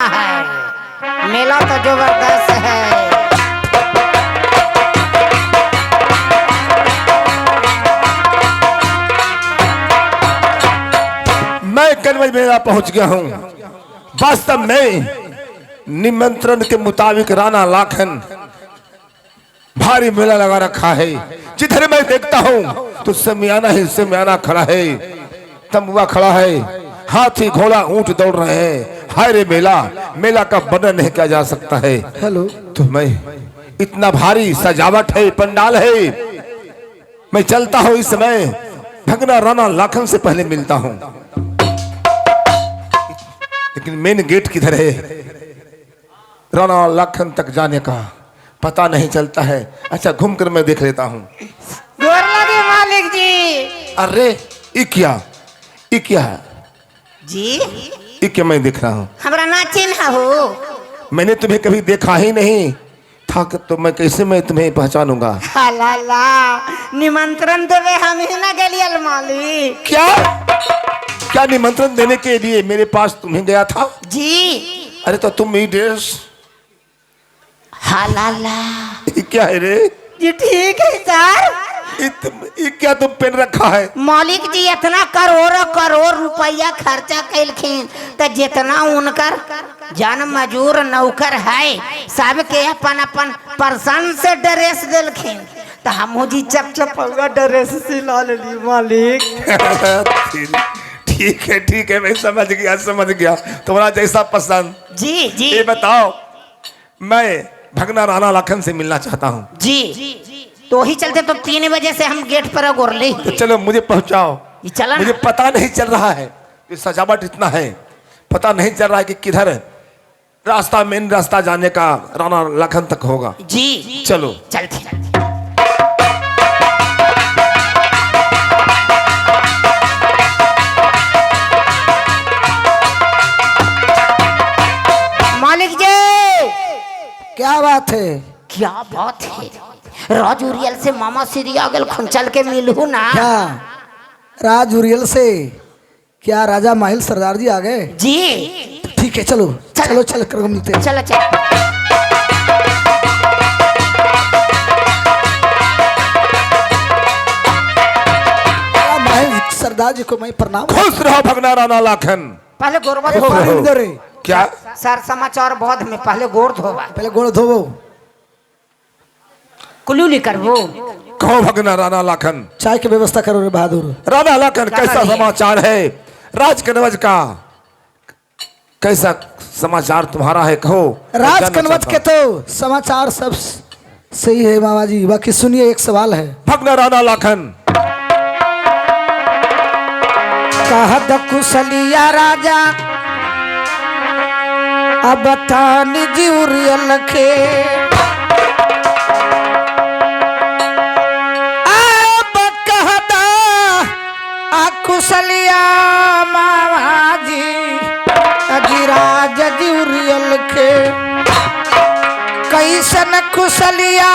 है, मेला तो जबरदस्त है। मैं कन्वज मेला पहुंच गया हूं। वास्तव में निमंत्रण के मुताबिक राणा लाखन भारी मेला लगा रखा है। जिधर मैं देखता हूं तो समियाना ही समियाना खड़ा है, तंबुआ खड़ा है, हाथी घोड़ा ऊंट दौड़ रहे हैं। हाय रे मेला, मेला का वर्णन नहीं किया जा सकता है। हेलो, तो मैं इतना भारी सजावट है, पंडाल है। मैं चलता हूं, इस समय भगना राणा लाखन से पहले मिलता हूं। लेकिन मेन गेट किधर है? राणा लाखन तक जाने का पता नहीं चलता है। अच्छा, घूम कर मैं देख लेता हूं। गोर लगे मालिक जी। अरे ये क्या है जी? ये क्या मैं देख रहा हूं? हमरा ना चिन्ह हो। मैंने तुम्हें कभी देखा ही नहीं था, तो मैं कैसे मैं तुम्हें पहचानूंगा? ला निमंत्रण देवे हम ही ना गलियल मालिक। क्या निमंत्रण देने के लिए मेरे पास तुम्हें गया था? जी। अरे तो तुम ये ड्रेस ला ये क्या है रे? जी ठीक है सर। ये क्या तुम पहन रखा है? मालिक जी इतना करोड़ रुपया खर्चा कैलखिन, तो जितना उनकर जन मजूर नौकर है सबके अपन अपन पसंद से ड्रेस दिलखिन, तो हम जी चप ड्रेस सिला ली मालिक। ठीक है, मैं समझ गया तुम्हारा जैसा पसंद। जी जी। ये बताओ, मैं भगना राणा लाखन से मिलना चाहता हूँ। जी तो ही चलते, तो 3 बजे से हम गेट पर गोरले। तो चलो मुझे पहुंचाओ। चला मुझे पता नहीं चल रहा है, ये सजावट इतना है, पता नहीं चल रहा है कि किधर रास्ता, मेन रास्ता जाने का राणा लाखन तक होगा। जी चलो चलते। मालिक जी, क्या बात है? क्या बात है? राजूरियल से मामा श्री आगल खुंचल के मिलू ना। क्या राजूरियल से? क्या राजा माहिल सरदार जी आ गए? जी ठीक है, चलो चल कर मिलते हैं। चलो माहिल सरदार जी को मैं प्रणाम। खुश रहो भगना राणा लाखन। पहले गोरबा खुश धोबा। रहो। इधर है। क्या? सर समाचार बहुत में पहले गोर धोबा, पहले गोड़ धोवो। कुलूली करवो। कहो भगना राणा लाखन। चाय की व्यवस्था करो रे बहादुर। राणा लाखन, कैसा समाचार है? राज कनवज का कैसा समाचार तुम्हारा है? कहो। राज कनवज के तो समाचार सब सही है मामा जी, बाकी सुनिए, एक सवाल है। भगना राणा लाखन। कहत कुशलिया राजा अब तानी जिउरियल के, अब कहता कुशलिया मामा जी अगिराज जिउरियल के, कैसन कुशलिया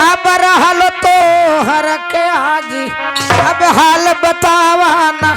अब रहल तो हर के आजी, अब हाल बतावा ना।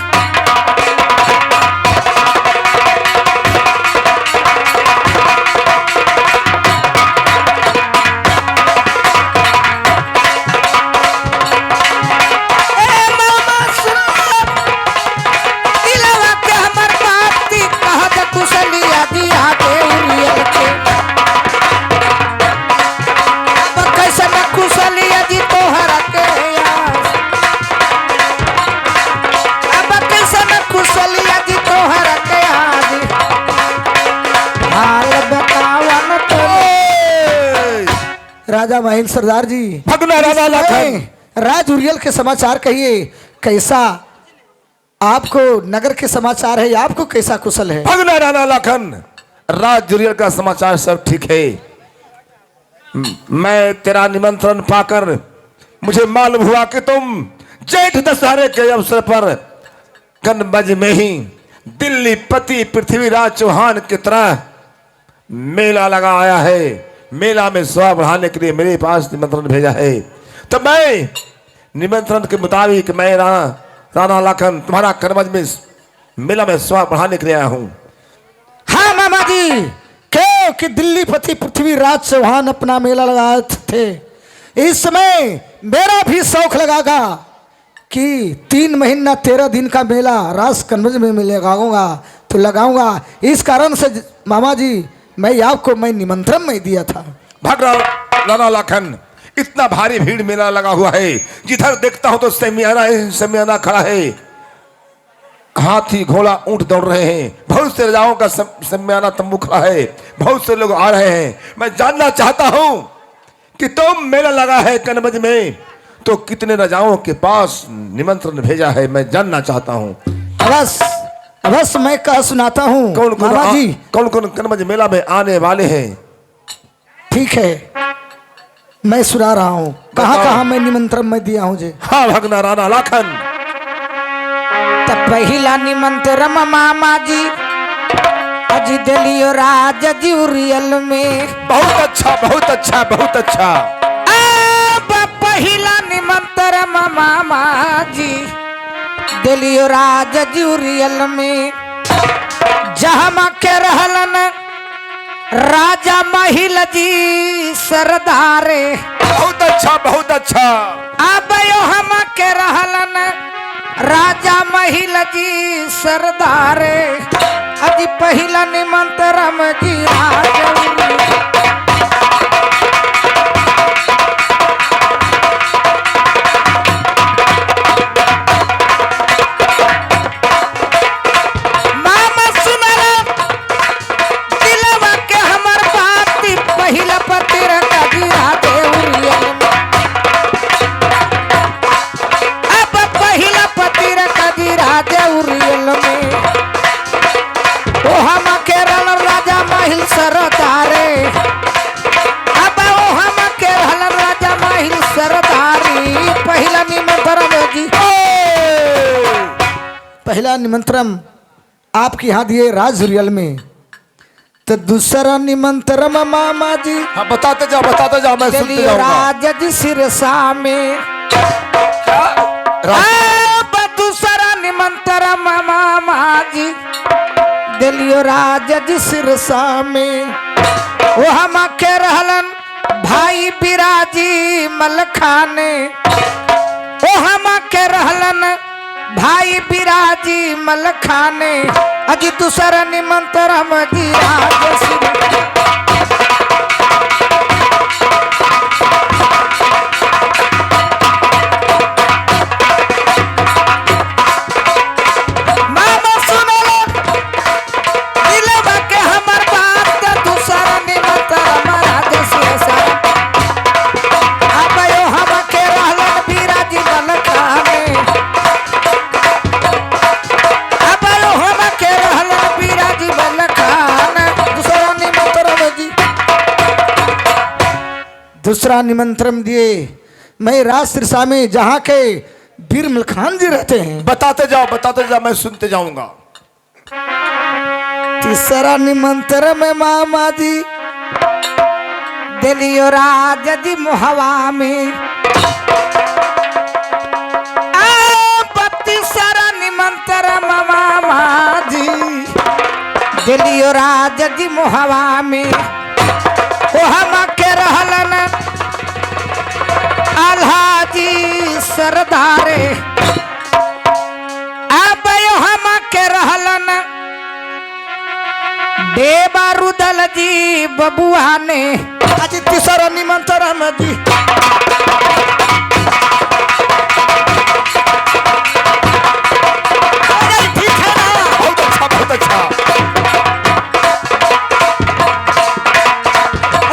राजा माहिल सरदार जी, भगना राणा लाखन, राजूरियल के समाचार कहिए। कैसा आपको नगर के समाचार है? आपको कैसा कुशल है? भगना राणा लाखन, राजूरियल का समाचार सब ठीक है। मैं तेरा निमंत्रण पाकर मुझे मालूम हुआ कि तुम जेठ दशहरे के अवसर पर कन्नौज में ही दिल्ली पति पृथ्वीराज चौहान की तरह मेला लगाया है। मेला में शोभा बढ़ाने के लिए मेरे पास निमंत्रण भेजा है। तो मैं निमंत्रण के मुताबिक मैं राणा लाखन तुम्हारा कन्नौज में मेला में शोभा बढ़ाने के लिए आया हूँ। हम मामा जी क्योंकि दिल्ली पति पृथ्वीराज चौहान अपना मेला लगाए थे, इस समय मेरा भी शौक लगागा कि 3 महीना 13 दिन का मेला रास कन्वज में मैं लगाऊंगा तो लगाऊंगा। इस कारण से मामा जी मैं आपको निमंत्रण नहीं दिया था। भाग रहा राणा लाखन, इतना भारी भीड़ मेला लगा हुआ है, जिधर देखता हूं तो समियाना खड़ा है, हाथी घोड़ा ऊंट दौड़ रहे हैं, बहुत से राजाओं का समियाना तंबू खड़ा है, बहुत से लोग आ रहे हैं। मैं जानना चाहता हूं कि तुम मेला लगा है कन्वज में तो कितने राजाओं के पास निमंत्रण भेजा है, मैं जानना चाहता हूं। अवश्य मैं कह सुनाता हूँ। कौन कौन मामा जी कौन कौन कन्वज मेला में आने वाले हैं? ठीक है मैं सुना रहा हूँ। कहाँ कहाँ मैं निमंत्रण मैं दिया हूँ जी। हाँ भगना राणा लाखन। तब पहला निमंत्रण मामा जी अजी दिलियो राज जी रियल में। बहुत अच्छा बहुत अच्छा बहुत अच्छा। अब पहला निमंत्रण मामा जी दिलियो राज जी रियल में, जहाँ के रहलन राजा महिल जी सरदारे। बहुत अच्छा बहुत अच्छा। अब यो हम के रहलन राजा महिल जी सरदारे, अजी पहला निमंत्रण जी मामा सुनल दिलवा के हमर बात, पहला पतिर कजीरा देउरियल में। अब पहला पतिर कजीरा देउरियल में, ओ हम केरल राजा महिल सरदारे। अब ओ हम केरल राजा महिल सरदारी, पहला निमंत्रण जी। पहला निमंत्रण आपके यहाँ दिए राज रियल में, तो दूसरा निमंत्रण मामा जी हाँ बताते जाओ मैं सुनते दिलियो जाऊंगा। राज जी सिरसा में। अब दूसरा निमंत्रण मामा जी दिलियो राज जी सिरसा में, वो हम के रहलन भाई बिराजी मलखाने। वो हम के रहलन भाई बिराजी मलखाने, अजी दूसरा निमंत्रण जी राज मामा सुनो दिलवा के हमर बात, दूसरा निमंत्रण राज सिरसा। अब यो हम के रहलन बिराजी मलखाने, अब यो हम के रहलन बिराजी मलखाने, दूसरा निमंत्रण जी। दूसरा निमंत्रण दिए मैं राज सिरसा में, जहाँ के वीर मलखान जी रहते हैं। बताते जाओ मैं सुनते जाऊंगा। तीसरा निमंत्रण में मामा जी दिलियो राज जी मुहवा में। अब तीसरा निमंत्रण मामा जी दिलियो राज जी मुहवा में, वो हम के रहलन आल्हा जी सरदारे। अब यो हम के रहलन बेबारुदल जी बबुआ ने, आज तीसरा निमंत्रण जी। ठीक है ना? बहुत अच्छा बहुत अच्छा।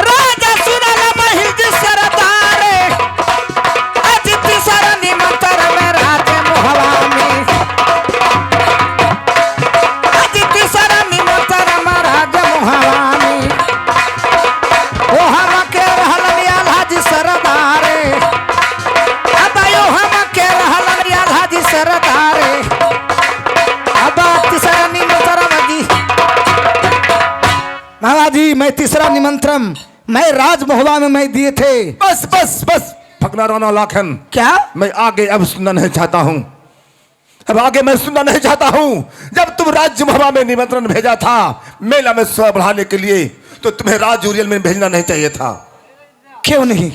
राजा सुनल महिल जी सरदारे, आज तीसरा निमंत्रण में राज मुहवा में। आज तीसरा निमंत्रण में राज मुहवा में, ओ हम के रहलन आल्हा जी सरदारे। अब यो हम के रहलन आल्हा जी सरदारे। अब तीसरा निमंत्रण जी मामा जी, मैं तीसरा निमंत्रण मैं राज महोबा में मैं दिए थे। बस बस बस भगना राणा लाखन, क्या मैं आगे अब सुनना नहीं चाहता हूं। अब आगे मैं सुनना नहीं चाहता हूं। जब तुम राज्य महवा में निमंत्रण भेजा था मेला में शोभा बढ़ाने के लिए, तो तुम्हें राज उरियल में भेजना नहीं चाहिए था। क्यों नहीं?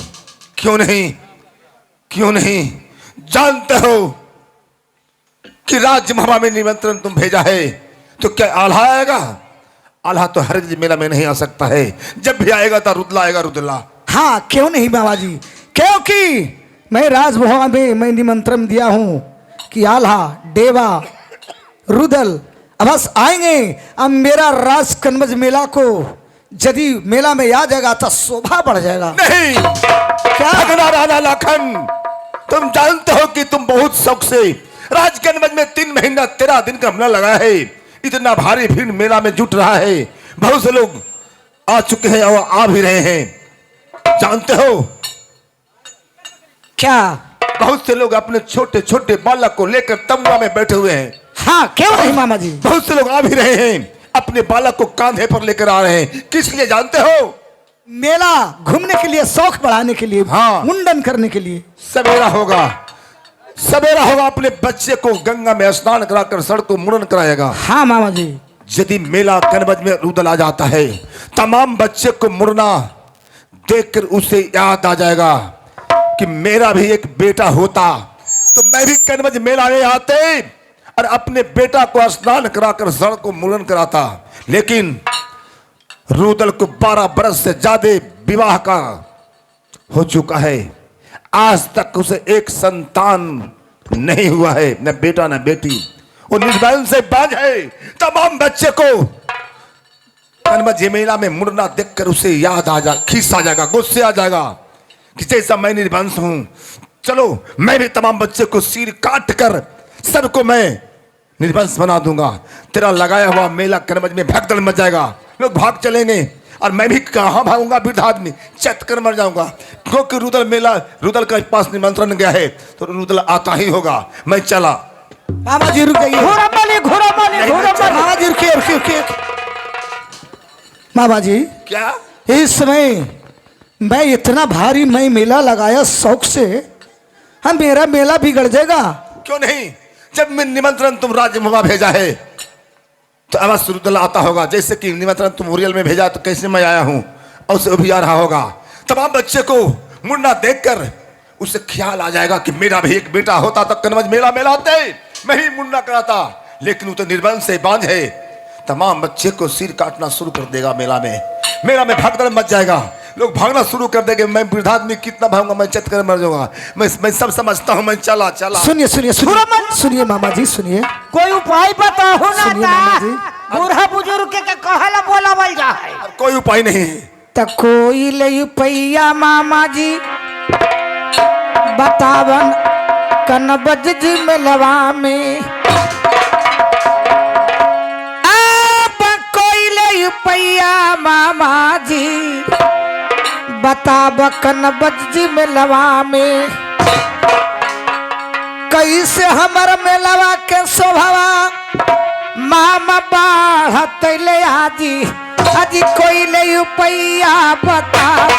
क्यों नहीं? क्यों नहीं? जानते हो कि राज्य महवा में निमंत्रण तुम भेजा है, तो क्या आल्हा आएगा? आल्हा तो हर मेला में नहीं आ सकता है। जब भी आएगा तो रुदला आएगा, रुदला। हाँ, क्यों नहीं बाबा जी? क्योंकि मैं राजभवन में मैं निमंत्रण दिया हूं कि आल्हा, डेवा, रुदल बस आएंगे। अब मेरा राज कनबज मेला को यदि मेला में आ जाएगा तो शोभा बढ़ जाएगा। नहीं, क्या? भगना राणा लाखन, तुम जानते हो कि तुम बहुत शौक से राजकनबज में 3 महीना 13 दिन का मेला लगा है। इतना भारी भीड़ मेला में जुट रहा है। बहुत से लोग आ चुके हैं और आ भी रहे हैं। जानते हो क्या? बहुत से लोग अपने छोटे छोटे बालक को लेकर तंबुआ में बैठे हुए हैं। हाँ, क्यों नहीं मामा जी? बहुत से लोग आ भी रहे हैं, अपने बालक को कांधे पर लेकर आ रहे हैं। किस लिए जानते हो? मेला घूमने के लिए, शौक बढ़ाने के लिए, हाँ। मुंडन करने के लिए। सवेरा होगा, सवेरा होगा, अपने बच्चे को गंगा में स्नान कराकर सड़क को मुंडन कराएगा। हाँ मामा जी। यदि मेला कनबज में रुदल आ जाता है, तमाम बच्चे को मुड़ना देखकर उसे याद आ जाएगा कि मेरा भी एक बेटा होता तो मैं भी कनबज मेला में आते और अपने बेटा को स्नान कराकर सड़क को मुंडन कराता। लेकिन रुदल को 12 बरस से ज्यादा विवाह का हो चुका है, आज तक उसे एक संतान नहीं हुआ है, न बेटा न बेटी। वो निर्बल से बाज है। तमाम बच्चे को कनबज मेला में मुड़ना देखकर उसे याद आ जा, खीस आ जाएगा, गुस्से आ जाएगा कि जैसा मैं निर्वंश हूं, चलो मैं भी तमाम बच्चे को सिर काट कर सबको मैं निर्वंश बना दूंगा। तेरा लगाया हुआ मेला कनबज में भगदड़ मच जाएगा, लोग भाग चलेंगे और मैं भी कहां भागूंगा, वृद्ध आदमी चत कर मर जाऊंगा। क्योंकि रुदल के पास निमंत्रण गया है तो रुदल आता ही होगा। मैं चला। मामा जी रुक जाइए। मामा जी रुकिए, रुकिए, रुकिए। मामा जी, क्या? इस समय मैं इतना भारी मैं मेला लगाया शौक से, हम मेरा मेला बिगड़ जाएगा। क्यों नहीं? जब मैं निमंत्रण तुम राज्य महवा भेजा है तो अवश्य रुदल आता होगा। जैसे कि निमंत्रण तुम उरियल में भेजा तो कैसे मैं आया हूं, और उसे भी आ रहा होगा। तमाम बच्चे को मुड़ना देखकर उसे ख्याल आ जाएगा कि मेरा भी एक बेटा होता तो कनबज मेला में लाते, मैं ही मुड़ना कराता। लेकिन वो तो निर्बंध से बांझ है। तमाम बच्चे को सिर काटना शुरू कर देगा। मेला में भगदड़ मच जाएगा, लोग भागना शुरू कर देंगे। मैं वृद्ध आदमी कितना भागूंगा, मैं चत कर मर जाऊंगा। मैं सब समझता हूं। मैं चला। सुनिए सुनिए सुनिए मामा जी, सुनिए। कोई उपाय बताओ ना। सुनिए मामा जी। बूढ़ा बुजुर्ग के कहला बोलावल जा है। कोई उपाय नहीं है। तो कोई ले पैया मामा जी बतावन कनबज जी मेलवा में। आप कोई ले पैया मामा जी बताब कनबज जी मेलवा में। कैसे हमर मेलवा के शोभवा मामा बढ़त ले आजी। अजी कोई ले पैया बताब।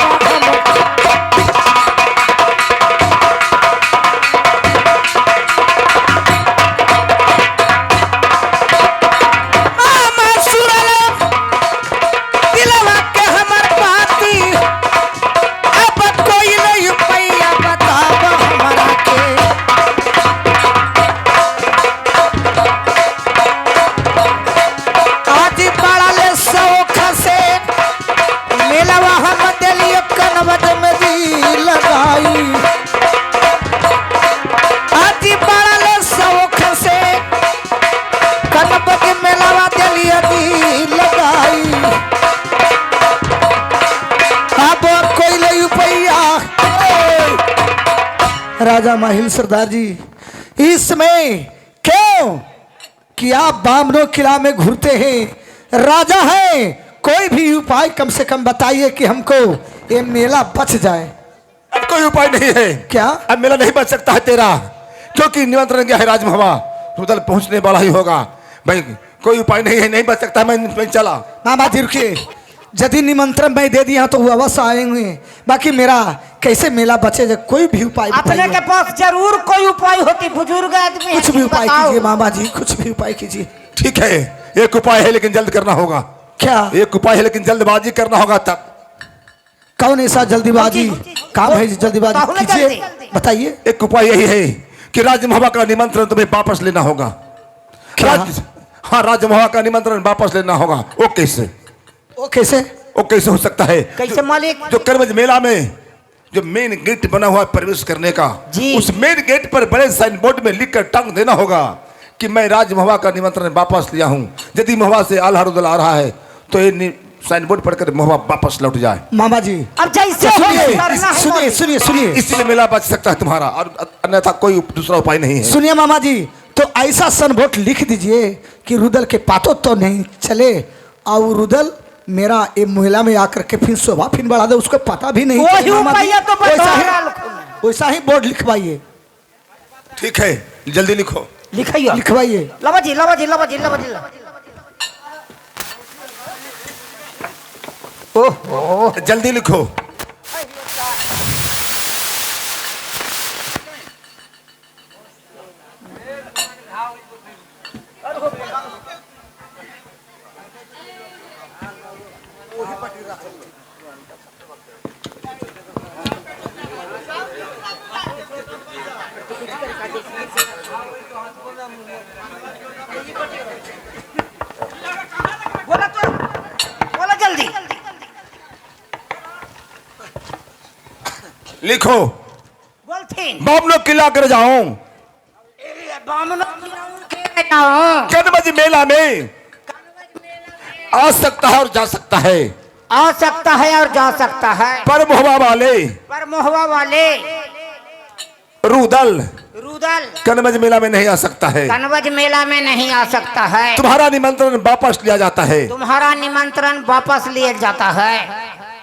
राजा माहिल सरदार जी, इसमें क्यों कि आप बामनो किला में घूरते हैं, राजा हैं, कोई भी उपाय कम से कम बताइए कि हमको ये मेला बच जाए। अब कोई उपाय नहीं है। क्या? अब मेला नहीं बच सकता है तेरा, क्योंकि निमंत्रण गया है राजमहवा, रुदल पहुंचने वाला ही होगा। भाई कोई उपाय नहीं है, नहीं बच सकता। मैं चला। मामा जी रुकिए, यदि निमंत्रण मैं दे दिया तो वो अवश्य आएंगे। बाकी मेरा कैसे मेला बचेगा, कोई भी उपाय अपने बताइए। के पास जरूर कोई उपाय होती, बुजुर्ग आदमी कुछ भी है, उपाय बताओ। कीजिए मामा जी, कुछ भी उपाय कीजिए। ठीक है, एक उपाय है लेकिन जल्द करना होगा। क्या? एक उपाय है लेकिन जल्दबाजी करना होगा। तब कौन ऐसा जल्दीबाजी काम है, जल्दीबाजी कहूँ ना कीजिए, जल्दी। बताइए। एक उपाय यही है कि राजमहवा का निमंत्रण तुम्हें वापस लेना होगा। क्या? हाँ, राजमहवा का निमंत्रण वापस लेना होगा। वो कैसे? वो कैसे? वो कैसे हो सकता है? कैसे मालिक? जो करवज मेला में जो मेन गेट बना हुआ है प्रवेश करने का, जी। उस मेन गेट पर बड़े साइन बोर्ड में लिखकर टांग देना होगा कि मैं राजमहवा का निमंत्रण वापस लिया हूँ। यदि महुआ से आल्हा रुदल आ रहा है तो ये साइन बोर्ड पढ़कर महुआ वापस लौट जाए। मामा जी अब जैसे हो सुनिए करना है सुनिए मालिक। सुनिए सुनिए इसलिए मेला बच सकता है तुम्हारा, और अन्यथा कोई दूसरा उपाय नहीं है। सुनिए मामा जी, तो ऐसा सनबोट लिख दीजिए कि रुदल के पातों तो नहीं चले, और रुदल मेरा ये मेला में आकर के फिर शोभा फिर बढ़ा दे, उसको पता भी नहीं वही चले मामा जी। उपाय तो वैसा ही बोर्ड लिखवाइए, ठीक है, जल्दी लिखो। लिखाइए, लिखवाइए। लवा जी, लवा जी, लवा जी, लवा जी, लवा जी। ओह, जल्दी लिखो। बोला तो, बोला जल्दी। लिखो। बोलती बामनो किला कर जाऊं बामनों के जाऊं। कनवज मेला में आ सकता है और जा सकता है, आ सकता है और जा सकता है, पर महुआ वाले पर मोहवा वाले रुदल रुदल कनवज मेला में नहीं आ सकता है। कनवज मेला में नहीं आ सकता है। तुम्हारा निमंत्रण वापस लिया जाता है। तुम्हारा निमंत्रण वापस लिया जाता है।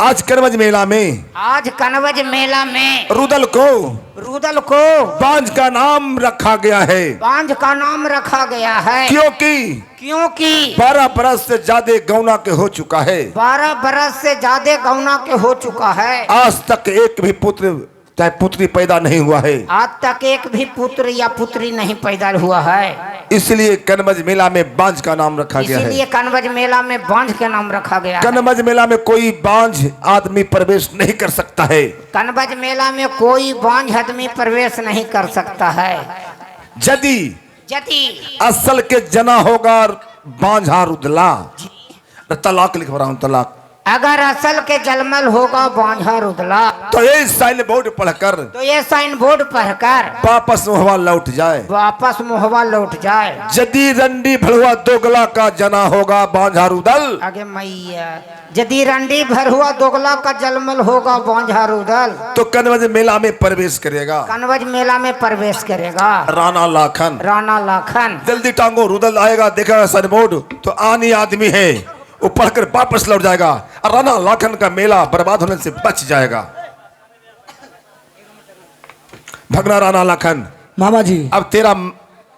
आज कनवज मेला में आज कनवज मेला में रुदल को रुदल को बांझ का नाम रखा गया है, बांझ का नाम रखा गया है, क्योंकि 12 बरस से ज्यादा गौना के हो चुका है। 12 बरस से ज्यादा गौना के हो चुका है। आज तक एक भी पुत्र चाहे पुत्री पैदा नहीं हुआ है। आज तक एक भी पुत्र या पुत्री नहीं पैदा हुआ है। इसलिए कनवज मेला में बांझ का नाम रखा गया है। इसीलिए कनवज मेला में बांझ के नाम रखा गया है। कनवज मेला में कोई बांझ आदमी प्रवेश नहीं कर सकता है। कनवज मेला में कोई बांझ आदमी प्रवेश नहीं कर सकता है। यदि यदि असल के जना होगा बांझा रुदला, तलाक लिख रहा हूं, तलाक। अगर असल के जलमल होगा बांझा रुदला, तो ये साइन बोर्ड पढ़कर तो ये साइन बोर्ड पढ़कर वापस मोहवा लौट जाए। वापस मोहवा लौट जाए। यदि रंडी भड़ुआ दोगला का जना होगा बांझा रुदल, आगे मैया, यदि रंडी भर हुआ दोगला का जलमल होगा बांझा रुदल, तो कनवज मेला में प्रवेश करेगा कनवज मेला में प्रवेश करेगा राणा लाखन। राणा लाखन। जल्दी टांगो, रुदल आएगा, देखा साइन बोर्ड तो आनी आदमी है, वो पढ़कर वापस लौट जाएगा और राणा लाखन का मेला बर्बाद होने से बच जाएगा। भगना राणा लाखन, मामा जी अब तेरा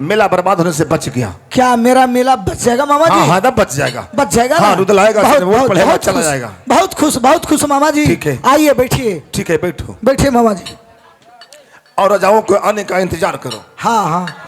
मेला बर्बाद होने से बच गया। क्या मेरा मेला बच जाएगा मामा जी? हाँ हाँ, तब बच जाएगा, बच जाएगा ना? हाँ, रुदल आएगा, बहुत- वो बहुत- पढ़ेगा, बहुत चला खुश, जाएगा। बहुत खुश मामा जी। ठीक है। आइए बैठिए, ठीक है, बैठो बैठिए मामा जी। और राजाओं को आने का इंतजार करो। हाँ हाँ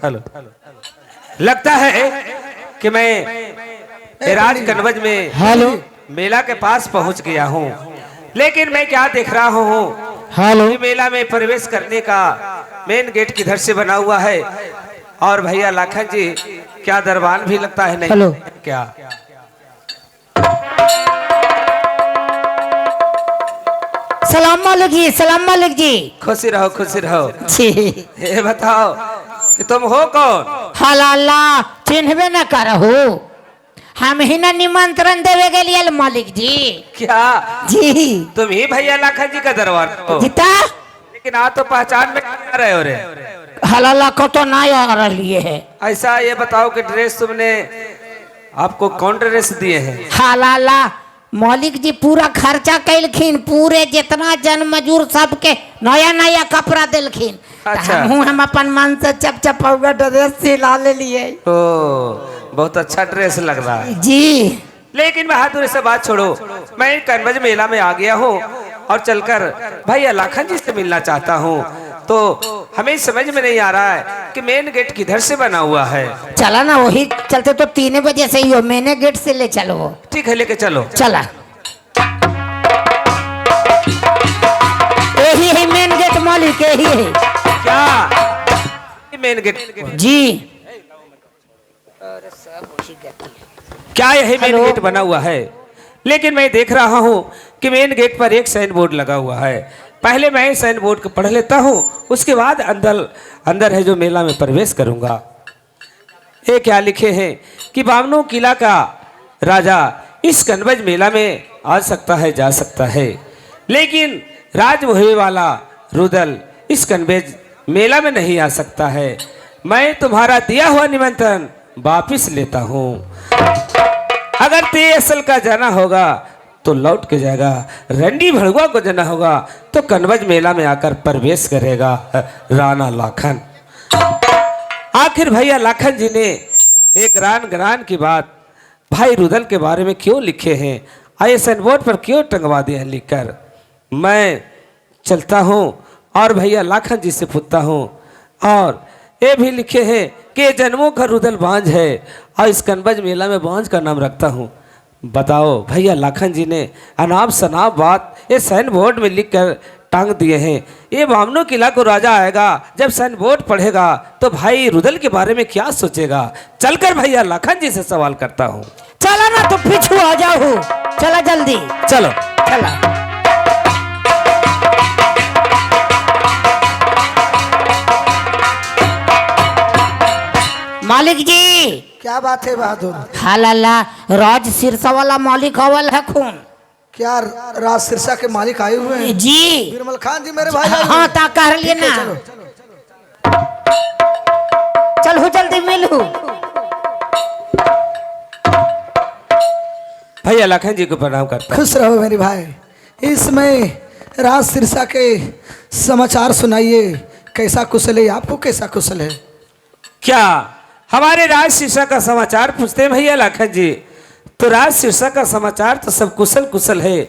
हेलो। लगता है कि मैं राज कनवज में हेलो मेला के पास पहुंच गया हूं, लेकिन मैं क्या देख रहा हूं, हेलो ये मेला में प्रवेश करने का मेन गेट किधर से बना हुआ है। और भैया लाखन जी, क्या दरबार भी लगता है? नहीं हेलो। क्या? सलाम मालिक जी, सलाम मालिक जी। खुशी रहो, खुशी रहो। जी ये बताओ कि तुम हो कौन? हलाला चिन्हबे न करहु, हम ही न निमंत्रण देवे के लिए मालिक जी। क्या जी तुम ही भैया लाखन जी का दरबार हो? जीता लेकिन आज तो पहचान में आ रहे हो रे। हलाला को तो ना आ रही है। ऐसा ये बताओ कि ड्रेस तुमने, आपको कौन ड्रेस दिए हैं? हलाला मालिक जी पूरा खर्चा कैलखिन, पूरे जितना जन मजूर सबके नया नया कपड़ा दिलखिन। अच्छा। हम अपन मन से चप चपा ड्रेस सिला ले लिए। ओ, बहुत अच्छा ड्रेस लग रहा है। जी लेकिन बहादुर से बात छोड़ो, मैं कनवज मेला में आ गया हूँ और चलकर भैया लाखन जी से मिलना चाहता हूँ। तो हमें समझ में नहीं आ रहा है कि मेन गेट किधर से बना हुआ है। चला ना, वही चलते तो 3 बजे से ही हो, मैंने गेट से ले चलो। ठीक है, लेके चलो। चला, यही है मेन गेट मालिक, यही है। क्या ये मेन गेट? जी क्या यही मेन हेलो। गेट बना हुआ है? लेकिन मैं देख रहा हूँ कि मेन गेट पर एक साइन बोर्ड लगा हुआ है। पहले मैं साइन बोर्ड को पढ़ लेता हूँ, उसके बाद अंदर है जो मेला में प्रवेश करूंगा। ये क्या लिखे हैं कि बामनो किला का राजा इस कनवज मेला में आ सकता है, जा सकता है, लेकिन राज होने वाला रुदल इस कनवज मेला में नहीं आ सकता है। मैं तुम्हारा दिया हुआ निमंत्रण वापिस लेता हूँ। अगर ते असल का जाना होगा तो लौट के जाएगा, रंडी भड़ुआ को जाना होगा तो कनवज मेला में आकर प्रवेश करेगा राणा लाखन। आखिर भैया लाखन जी ने एक रान की बात भाई रुदल के बारे में क्यों लिखे हैं, आए साइन बोर्ड पर क्यों टंगवा दिए हैं लिखकर? मैं चलता हूँ और भैया लाखन जी से पूछता हूँ। और ये भी लिखे हैं कि जन्मों का रुदल बांझ है और इस कनवज मेला में बांझ का नाम रखता हूँ। बताओ भैया लाखन जी ने अनाप शनाप बात ये साइन बोर्ड में लिख कर टांग दिए हैं। ये बामनो किला को राजा आएगा, जब साइन बोर्ड पढ़ेगा तो भाई रुदल के बारे में क्या सोचेगा? चलकर भैया लाखन जी से सवाल करता हूँ। चला ना, तो पीछू आ जाओ, चला जल्दी चलो। चला। मालिक जी क्या बात है बहादुर? हालाला राज सिरसा वाला मालिक अवल है खून। क्या राज सिरसा के मालिक आए हुए हैं? जी बिरमल खान जी मेरे भाई आए हुए हाँ हैं। ता कह लिए ना। चलो। चल जल्दी मिलू। भैया लाखन जी को प्रणाम करता हूँ। खुश रहो मेरे भाई। इस समय राज सिरसा के समाचार सुनाइए, कैसा कुशल है? आपको कैसा कुशल है? क्या हमारे राज शीर्षा का समाचार पूछते हैं भैया लाखन जी? तो राज शीर्षा का समाचार तो सब कुशल है।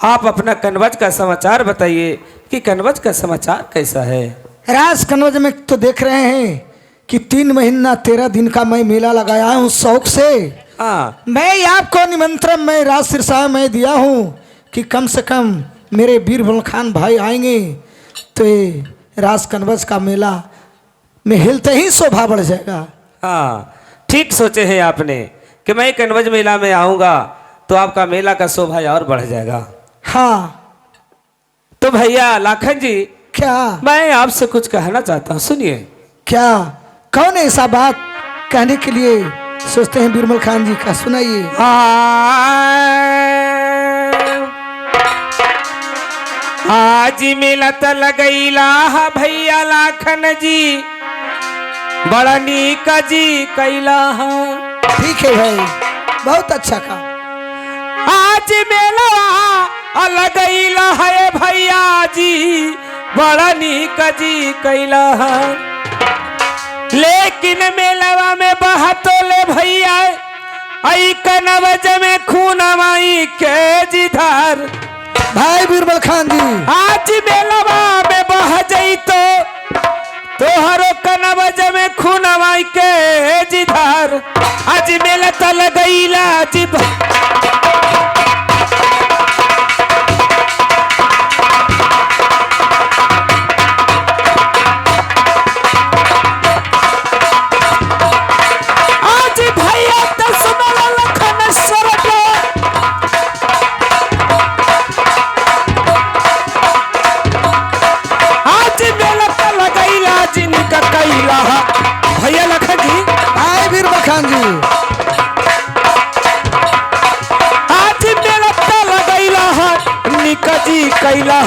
आप अपना कनवज का समाचार बताइए कि कनवज का समाचार कैसा है? राज कनवज में तो देख रहे हैं कि 3 महीना 13 दिन का मैं मेला लगाया हूँ शौक से। हाँ, मैं आपको निमंत्रण मैं राज सिरसा में दिया हूँ कि कम से कम मेरे बीरबल खान भाई आएंगे तो ये राज कनवज का मेला में हिलते ही शोभा बढ़ जाएगा। हाँ, ठीक सोचे हैं आपने कि मैं कनवज मेला में आऊँगा तो आपका मेला का शोभा और बढ़ जाएगा। हाँ। तो भैया लाखन जी, क्या मैं आपसे कुछ कहना चाहता हूँ, सुनिए। क्या कौन ऐसा बात कहने के लिए सोचते हैं बीरबल खान जी का? सुनाइए। आज मेला त लगैला भैया लाखन जी, बड़ा नीक जी कैला। ठीक है भाई, बहुत अच्छा काम। आज मेला लगैला है भैया जी, बड़ा नीक जी कैला। लेकिन मेलवा में बहतोले भैया आई कनवज में खून माई के जिधर। भाई बीरबल खान जी, आज मेलवा में बह जई तो तोहरो कनवज में खून तल गईला जी आज भैया तो सुनल लखन सरग आज मेला तल गईला जिनका कैला भैया लखन जी आए बीरबल खान जी। आज मेला तल गईला निका जी कैला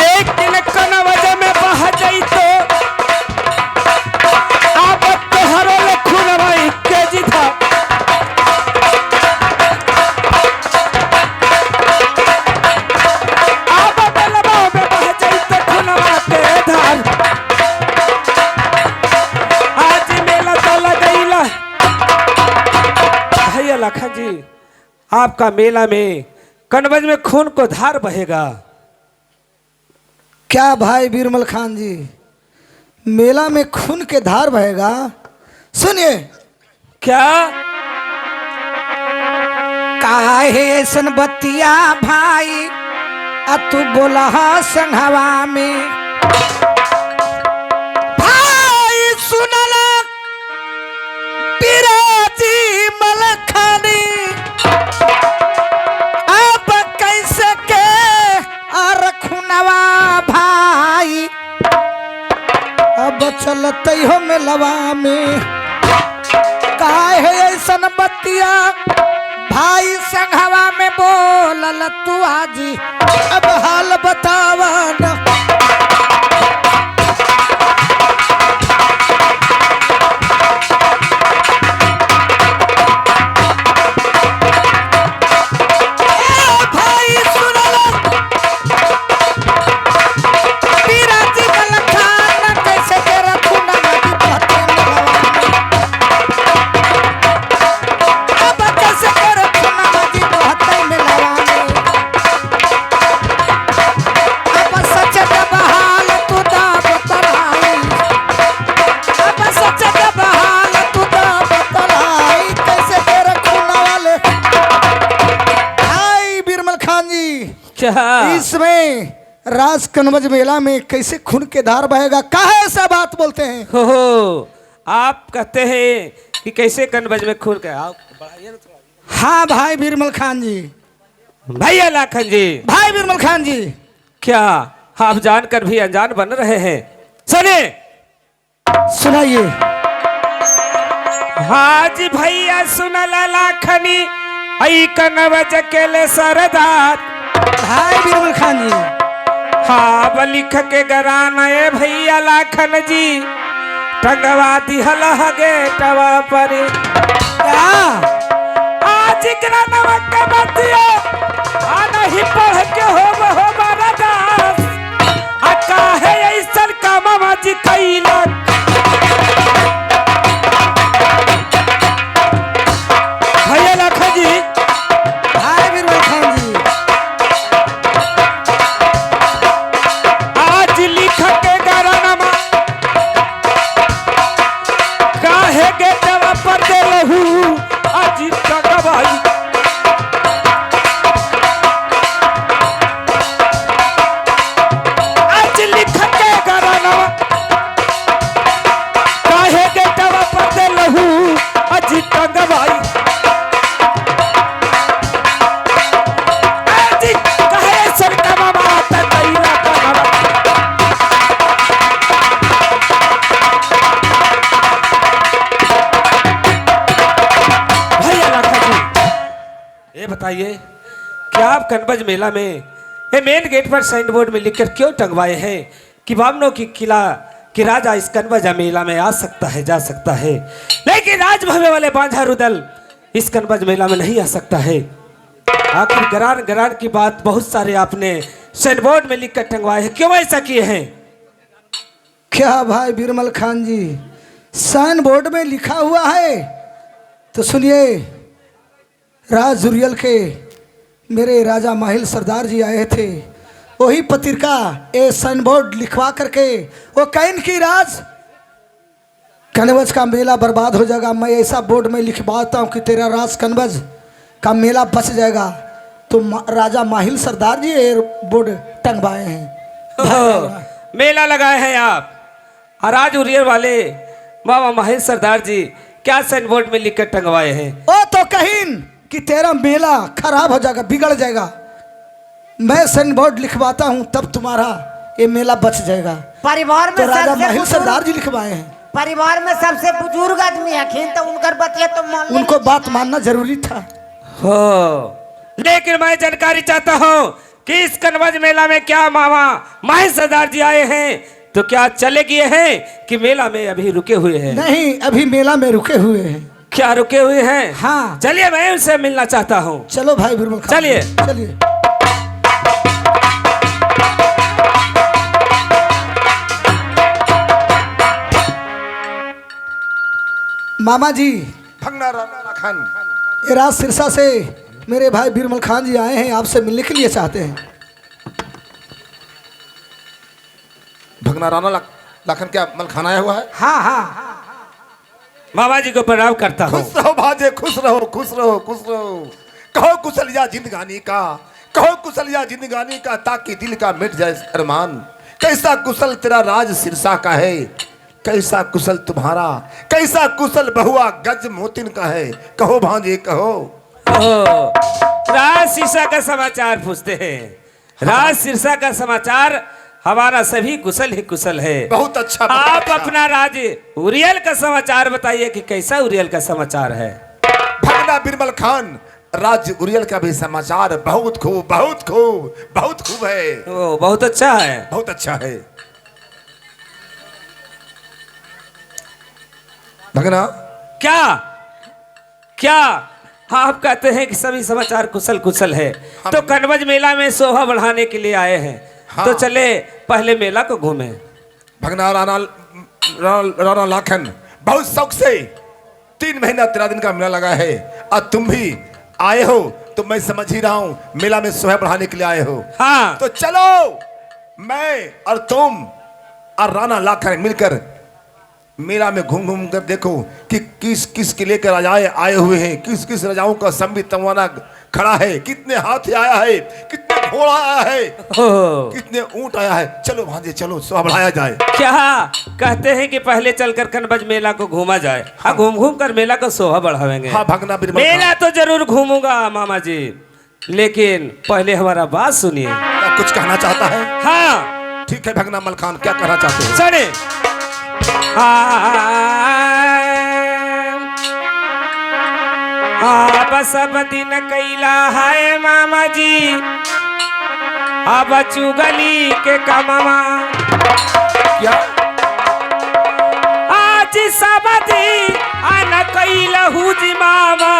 लेकिन कनवज में बह जाई तो आप तोहरो लखुन भाई के जी था आप बलबा में बह जाई तो खुनवा के धार आज मेला तल गईला भैया लखन जी आपका मेला में कनवज में खून को धार बहेगा। क्या भाई बीरबल खान जी, मेला में खून के धार बहेगा? सुनिए, क्या काहे सन बतिया भाई आ तू बोला संघवा में भाई सुनला बिराजी मलखानी अब कैसे के रखुनवा भाई अब चलते हो मेलवा में काहे ऐसन बतिया भाई संघवा में बोलल तू आजी अब हाल बतावा न। भाई सुनल बिराजी मलखान कैसे के रखुना नदी बहते मेलवा में अब कैसे के रखुना नदी बहते मेलवा में अब सच बहाल तू दा बतलाई अब सच बहाल तू दा बतलाई कैसे के रखुना वाले हाय बीरबल खान जी। क्या इसमें राज कनवज मेला में कैसे खून के धार बहेगा? काहे ऐसा बात बोलते हैं? हो आप कहते हैं कि कैसे कनवज में खून का आप बढ़ाइए ना थोड़ा। हाँ भाई बीरबल खान जी, भैया लाखन जी भाई बीरबल खान जी, क्या आप जानकर भी अनजान बन रहे हैं? सुने सुनाइए। हाज भैया सुनला लाखनी आई कनवज के ले सरदार भाई बीरबल खान जी, हाँ लिख के गराना ए भैया लाखन जी टंगवा दिहल गेटवा पर क्या आज ग्रानवा के बतिया आ नहीं पढ़ के हो बरदास आ काहे ऐसन कामवा जी कैला भैया लाखन जी भाई बीरबल खान जी, आज लिख के गरानवा काहे गेटवा पर दे रहू आज टंगवाई आज लिख के गरानवा काहे गेटवा पर दे रहू आज टंगवाई आज काहे सरकवा माता कैला कनवा भैया लाखा जी ये बताइए कि आप कनवज मेला में ये मेन गेट पर साइन बोर्ड में लिखकर क्यों टंगवाए हैं कि बामनों की किला कि राजा इस कनवज मेला में आ सकता है जा सकता है लेकिन राज भवे वाले बांझा रुदल इस कनवज मेला में नहीं आ सकता है। आखिर गरान गरान की बात बहुत सारे आपने साइन बोर्ड में लिखकर टंगवाए हैं, क्यों ऐसा किए हैं? क्या भाई बीरबल खान जी, साइन बोर्ड में लिखा हुआ है तो सुनिए। राज जुरियल के मेरे राजा माहिल सरदार जी आए थे, वही पत्रिका ए साइन बोर्ड लिखवा करके वो कैन की राज कनवज का मेला बर्बाद हो जाएगा। मैं ऐसा बोर्ड में लिखवाता हूँ कि तेरा राज कनवज का मेला बच जाएगा। तो राजा माहिल सरदार जी ये बोर्ड टंगवाए हैं। मेला लगाए हैं आप और आज उरियर वाले बाबा माहिर सरदार जी क्या साइन बोर्ड में लिख कर टंगवाए हैं? ओ तो कहीं कि तेरा मेला खराब हो जाएगा, बिगड़ जाएगा। मैं साइन बोर्ड लिखवाता हूँ तब तुम्हारा ये मेला बच जाएगा। परिवार में तो राजा सबसे माहिल बुजुर्ग- सरदार जी लिखवाए हैं। परिवार में सबसे बुजुर्ग आदमी है तो उनकर बतिया तो मान लेना उनको बात मानना जरूरी था। हो लेकिन मैं जानकारी चाहता हूँ कि इस कनवज मेला में क्या मामा माहिर सरदार जी आए हैं तो क्या चले गए हैं कि मेला में अभी रुके हुए हैं? नहीं, अभी मेला में रुके हुए हैं। क्या रुके हुए हैं? हाँ। चलिए मैं उनसे मिलना चाहता हूँ। चलो भाई बिरबल खान, चलिए। चलिए। मामा जी, भगना राणा लाखन, ये राज सिरसा से मेरे भाई बिरबल खान जी आए हैं, आपसे मिलने के लिए चाहते हैं। भगना राणा लाखन क्या मलखाना आया हुआ है? हाँ हाँ, मामा जी को प्रणाम करता हूँ। खुश रहो भाजे, खुश रहो, खुश रहो, खुश रहो। कहो कुशलिया जिंदगानी का, कहो कुशलिया जिंदगानी का, ताकि दिल का मिट जाए अरमान। कैसा कुशल तेरा राज सिरसा का है, कैसा कुशल तुम्हारा, कैसा कुशल बहुआ गज मोतिन का है। कहो भांजे कहो। राज सिरसा का समाचार पूछते हैं। राज सिरसा का समाचार हमारा सभी कुशल ही कुशल है। बहुत अच्छा, बहुत आप अच्छा। अपना राज उरियल का समाचार बताइए कि कैसा उरियल का समाचार है? भगना बिरबल खान, राज्य उरियल का भी समाचार बहुत खूब, बहुत खूब, बहुत खूब है। ओ, बहुत अच्छा है। बहुत अच्छा है भगना। क्या क्या आप कहते हैं कि सभी समाचार कुशल कुशल है तो कनवज मेला में शोभा बढ़ाने के लिए आए हैं। हाँ। तो चले पहले मेला को घूमे। भगना राणा लाखन, बहुत शौक से 3 महीना 13 दिन का मेला लगा है और तुम भी आए हो तो मैं समझ ही रहा हूं मेला में शोभा बढ़ाने के लिए आए हो। हाँ तो चलो मैं और तुम और राणा लाखन मिलकर मेला में घूम घूम कर देखो कि किस किस किले के राजाएं आए हुए हैं, किस किस राजाओं का संबित तमवाना खड़ा है, कितने हाथी आया है, कितने घोड़ा आया है, हो कितने ऊंट आया है। चलो भांजे चलो, शोभा बढ़ाया जाए। क्या कहते हैं कि पहले चलकर कनवज मेला को घूमा जाए। हाँ, घूम घूम कर मेला को शोभा बढ़ावेंगे। हाँ भगना बिरबल मेला तो जरूर घूमूंगा मामा जी, लेकिन पहले हमारा बात सुनिए। क्या कुछ कहना चाहता है? हाँ ठीक है भगना मलखान, क्या कहना चाहते हो? सुने। आप सब दिन कैला है मामा जी अब चुगली के कमामा। क्या आज सब दिन आना कैला जी मामा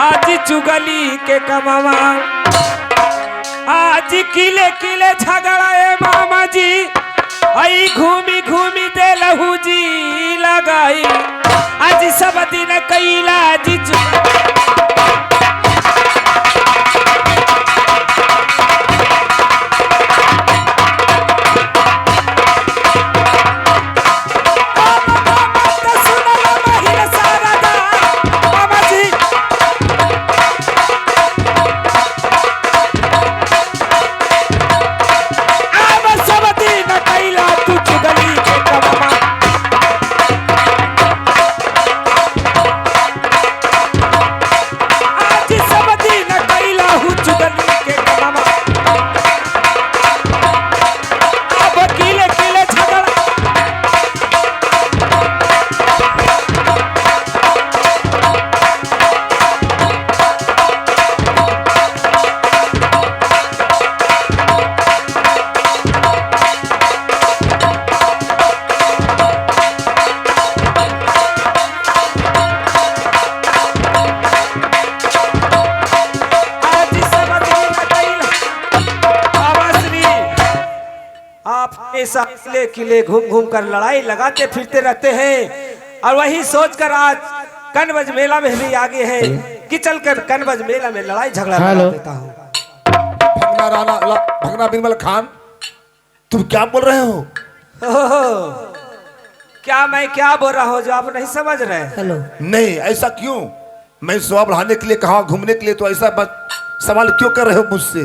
आज चुगली के कमामा। आज किले किले झगड़ा है मामा जी आई घूमी घूमी दे लहू जी लगाई। आज सब दिन कैला जी हमेशा किले किले घूम घूम कर लड़ाई लगाते फिरते रहते हैं और वही सोचकर आज कनवज मेला में भी आगे है कि चलकर कनवज मेला में लड़ाई झगड़ा लगा देता हूँ। भगना बिरबल खान, तुम क्या बोल रहे हो? क्या मैं क्या बोल रहा हूँ जो आप नहीं समझ रहे हैं? हेलो, नहीं, ऐसा क्यों? मैं शोभा बढ़ाने के लिए कहा, घूमने के लिए, तो ऐसा सवाल क्यों कर रहे हो मुझसे?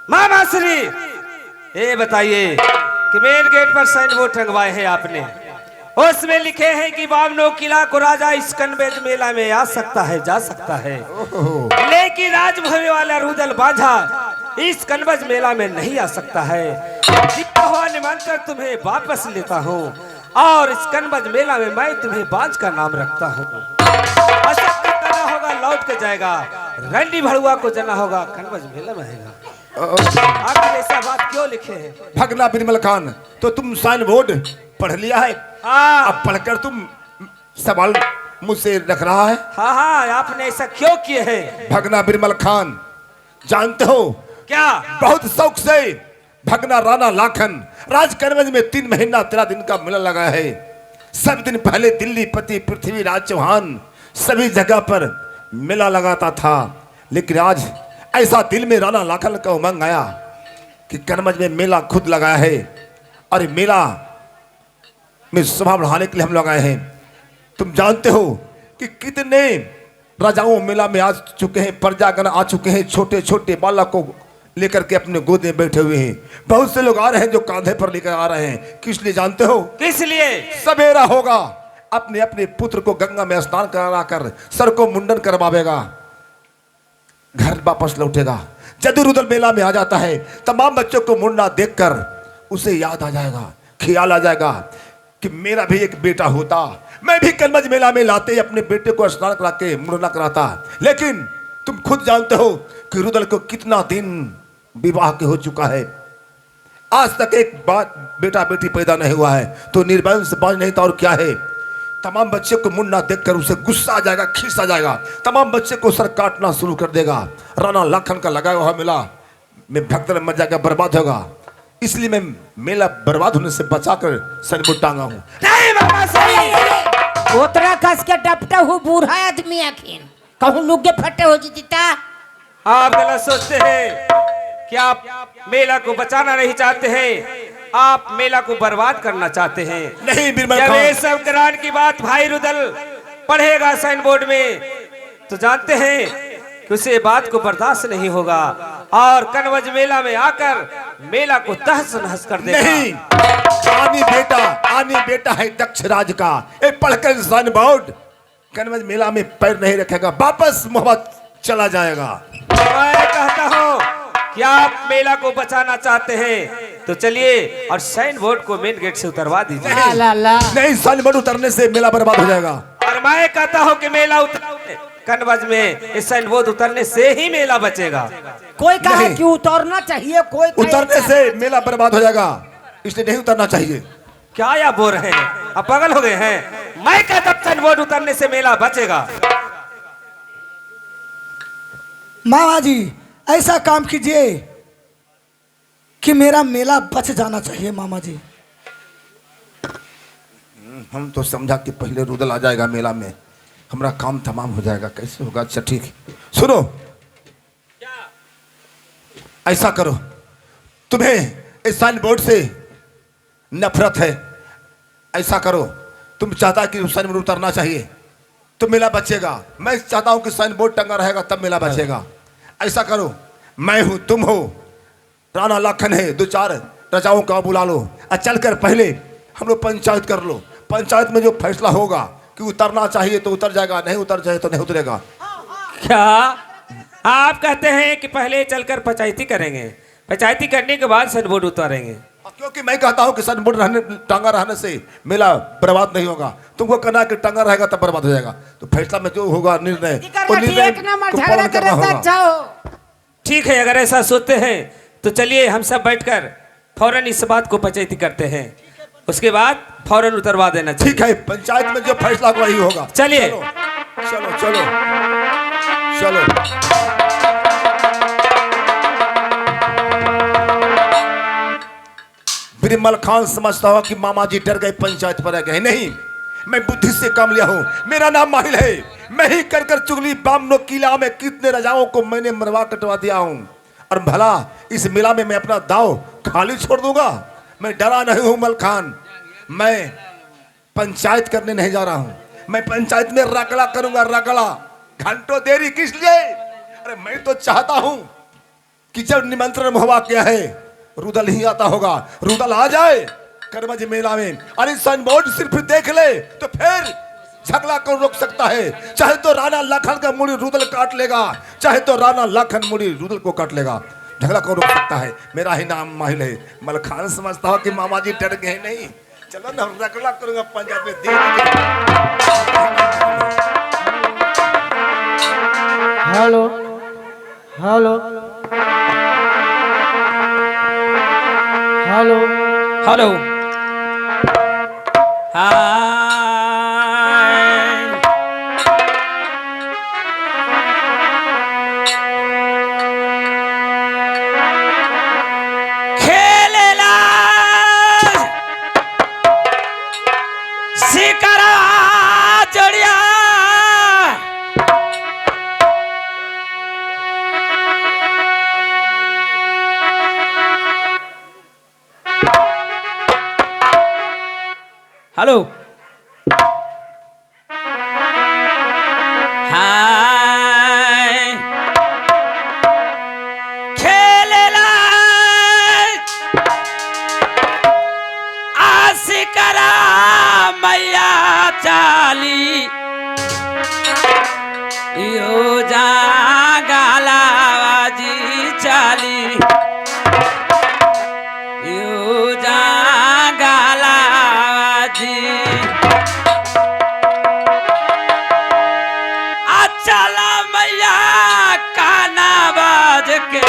मामा श्री, ये बताइए कि मेन गेट पर साइन बोर्ड टंगवाए हैं आपने, उसमें लिखे हैं कि बामनो किला को राजा इस कन्वेज मेला में आ सकता है, जा सकता है, लेकिन राजभूमि वाला रुदल बांझा इस कन्वेज मेला में नहीं आ सकता है। दिया हुआ निमंत्रण तुम्हें वापस लेता हूँ और इस कन्वेज मेला में मैं तुम्हें बांझ का नाम रखता हूँ। जाना होगा लौट के जाएगा, रंडी भड़ुआ को जाना होगा कन्वेज मेला में आएगा। आखिर ऐसा बात क्यों लिखे हैं? भगना बिरमल खान, तो तुम साइन बोर्ड पढ़ लिया है? हाँ अब पढ़कर तुम सवाल मुझसे रख रहा है? हाँ हाँ, आपने ऐसा क्यों किए हैं? भगना बिरमल खान, जानते हो क्या? बहुत शौक से भगना राणा लाखन राजकन्वज में 3 महीना 13 दिन का मेला लगा है। सब दिन पहले दिल्ली पति पृथ्वीराज चौहान सभी जगह पर मेला लगाता था, लेकिन आज ऐसा दिल में राणा लाखन का उमंग आया कि कन्वज में मेला खुद लगाया है, और मेला में शोभा बढ़ाने के लिए हम लोग आए हैं। तुम जानते हो कि कितने राजाओं मेला में आ चुके हैं, प्रजागण आ चुके हैं, छोटे छोटे बालक को लेकर के अपने गोद में बैठे हुए हैं। बहुत से लोग आ रहे हैं जो कांधे पर लेकर आ रहे हैं। किस लिए जानते हो? किस लिए? सवेरा होगा, अपने अपने पुत्र को गंगा में स्नान कराकर सर को मुंडन करवावेगा, घर वापस लौटेगा। जब रुदल मेला में आ जाता है, तमाम बच्चों को मुंडा देखकर उसे याद आ जाएगा, ख्याल आ जाएगा कि मेरा भी एक बेटा होता, मैं भी कन्वज मेला में लाते अपने बेटे को स्नान करा के मुंडना कराता। लेकिन तुम खुद जानते हो कि रुदल को कितना दिन विवाह के हो चुका है, आज तक एक बात बेटा बेटी पैदा नहीं हुआ है, तो निर्वंश बाज नहीं था और क्या है। तमाम बच्चे को मुन्ना देखकर उसे गुस्सा आ जाएगा, खीस आ जाएगा, तमाम बच्चे को सर काटना शुरू कर देगा। राणा लाखन का लगाया हुआ मेला में भगदड़ मच जाएगा, बर्बाद होगा। इसलिए मैं मेला बर्बाद होने से बचाकर सनबुट टांगा हूँ। नहीं मामा श्री, ओतरा कस के डपटा हूँ बूढ़ा आदमी आखिन कहूँ लुगे फटे हो जीता। आप गलत सोचते हैं कि आप मेला को बचाना नहीं चाहते हैं, आप मेला को बर्बाद करना चाहते हैं। नहीं बिरबल जब ये खान, सब करार की बात भाई रुदल पढ़ेगा साइन बोर्ड में, तो जानते हैं कि उसे बात को बर्दाश्त नहीं होगा और कन्वज मेला में आकर मेला को तहस नहस कर देगा। नहीं, आनी बेटा है दक्ष राज का, ये पढ़कर साइन बोर्ड कन्वज मेला में पैर नहीं रखेगा, वापस मोहब्बत चला जाएगा। मैं कहता हूँ कि आप मेला को बचाना चाहते हैं तो चलिए और साइन बोर्ड को मेन गेट से उतरवा दीजिए। नहीं, साइन बोर्ड उतरने से मेला बर्बाद हो जाएगा। और मैं कहता हूँ कि मेला कन्वज में इस साइन बोर्ड उतरने से ही मेला बचेगा। कोई कहे नहीं। कि उतरना चाहिए, कोई कहे उतरने से मेला बर्बाद हो जाएगा, इसलिए नहीं उतरना चाहिए। क्या आप बोल रहे हैं? आप पागल हो गए हैं? मैं कहता हूं साइन बोर्ड उतरने से मेला बचेगा। मामा जी ऐसा काम कीजिए कि मेरा मेला बच जाना चाहिए। मामा जी हम तो समझा कि पहले रुदल आ जाएगा मेला में, हमारा काम तमाम हो जाएगा। कैसे होगा? अच्छा ठीक है, सुनो, ऐसा करो, तुम्हें इस साइन बोर्ड से नफरत है, ऐसा करो, तुम चाहता कि साइन बोर्ड उतरना चाहिए तो मेला बचेगा। मैं चाहता हूं कि साइन बोर्ड टंगा रहेगा तब मेला बचेगा। ऐसा करो, मैं हूं, तुम हो, राणा लाखन है, 2-4 राजाओं का बुला लो और चलकर पहले हम लोग पंचायत कर लो। पंचायत में जो फैसला होगा कि उतरना चाहिए तो उतर जाएगा, नहीं उतर चाहिए तो नहीं उतरेगा। क्या आप कहते हैं कि पहले चलकर पंचायती करेंगे, पंचायती करने के बाद साइन बोर्ड उतारेंगे? क्योंकि मैं कहता हूं कि साइन बोर्ड टांगा रहने से मेला बर्बाद नहीं होगा। तुमको कहना कि टांगा रहेगा तब बर्बाद हो जाएगा, तो फैसला में जो होगा निर्णय वो निर्णय को पालन करना होगा। ठीक है, अगर ऐसा सोचते हैं तो चलिए हम सब बैठकर फौरन इस बात को पंचायती करते हैं, उसके बाद फौरन उतरवा देना चाहिए। ठीक है, पंचायत में जो फैसला होगा वही होगा। चलिए। चलो चलो चलो, बिरमल खान समझता हुआ कि मामा जी डर गए, पंचायत पर आ गए। नहीं, मैं बुद्धि से काम लिया हूं, मेरा नाम माहिल है, मैं ही कर कर चुगली बामनो किला में कितने राजाओं को मैंने मरवा कटवा दिया हूं, और भला इस मेला में मैं अपना दाव खाली छोड़ दूंगा? मैं डरा नहीं हूं मल खान, मैं पंचायत करने नहीं जा रहा हूँ। मैं पंचायत में रगड़ा करूंगा, रगड़ा। घंटों देरी किस लिए? अरे मैं तो चाहता हूं कि जब निमंत्रण हुआ क्या है, रुदल ही आता होगा, रुदल आ जाए करमज मेला में, अरे साइन बोर्ड सिर्फ देख ले तो फिर झगड़ा कौन रोक सकता है? चाहे तो राणा लाखन का मुड़ी रुदल काट लेगा, चाहे तो राणा लाखन मुड़ी रुदल को काट लेगा, झगड़ा कौन रोक सकता है? मेरा ही नाम माहिल है। मलखान समझता हो कि मामा जी डर गए? नहीं, चलो ना रगड़ा करूंगा पंजाब में। Hello hello hello hello hi खेलेला शिकरा चढ़िया हेलो हाय खेलेला आशिकरा मैया चाली यो जा गालावाजी चाली यो जा गालावाजी चला मैया काना बाज के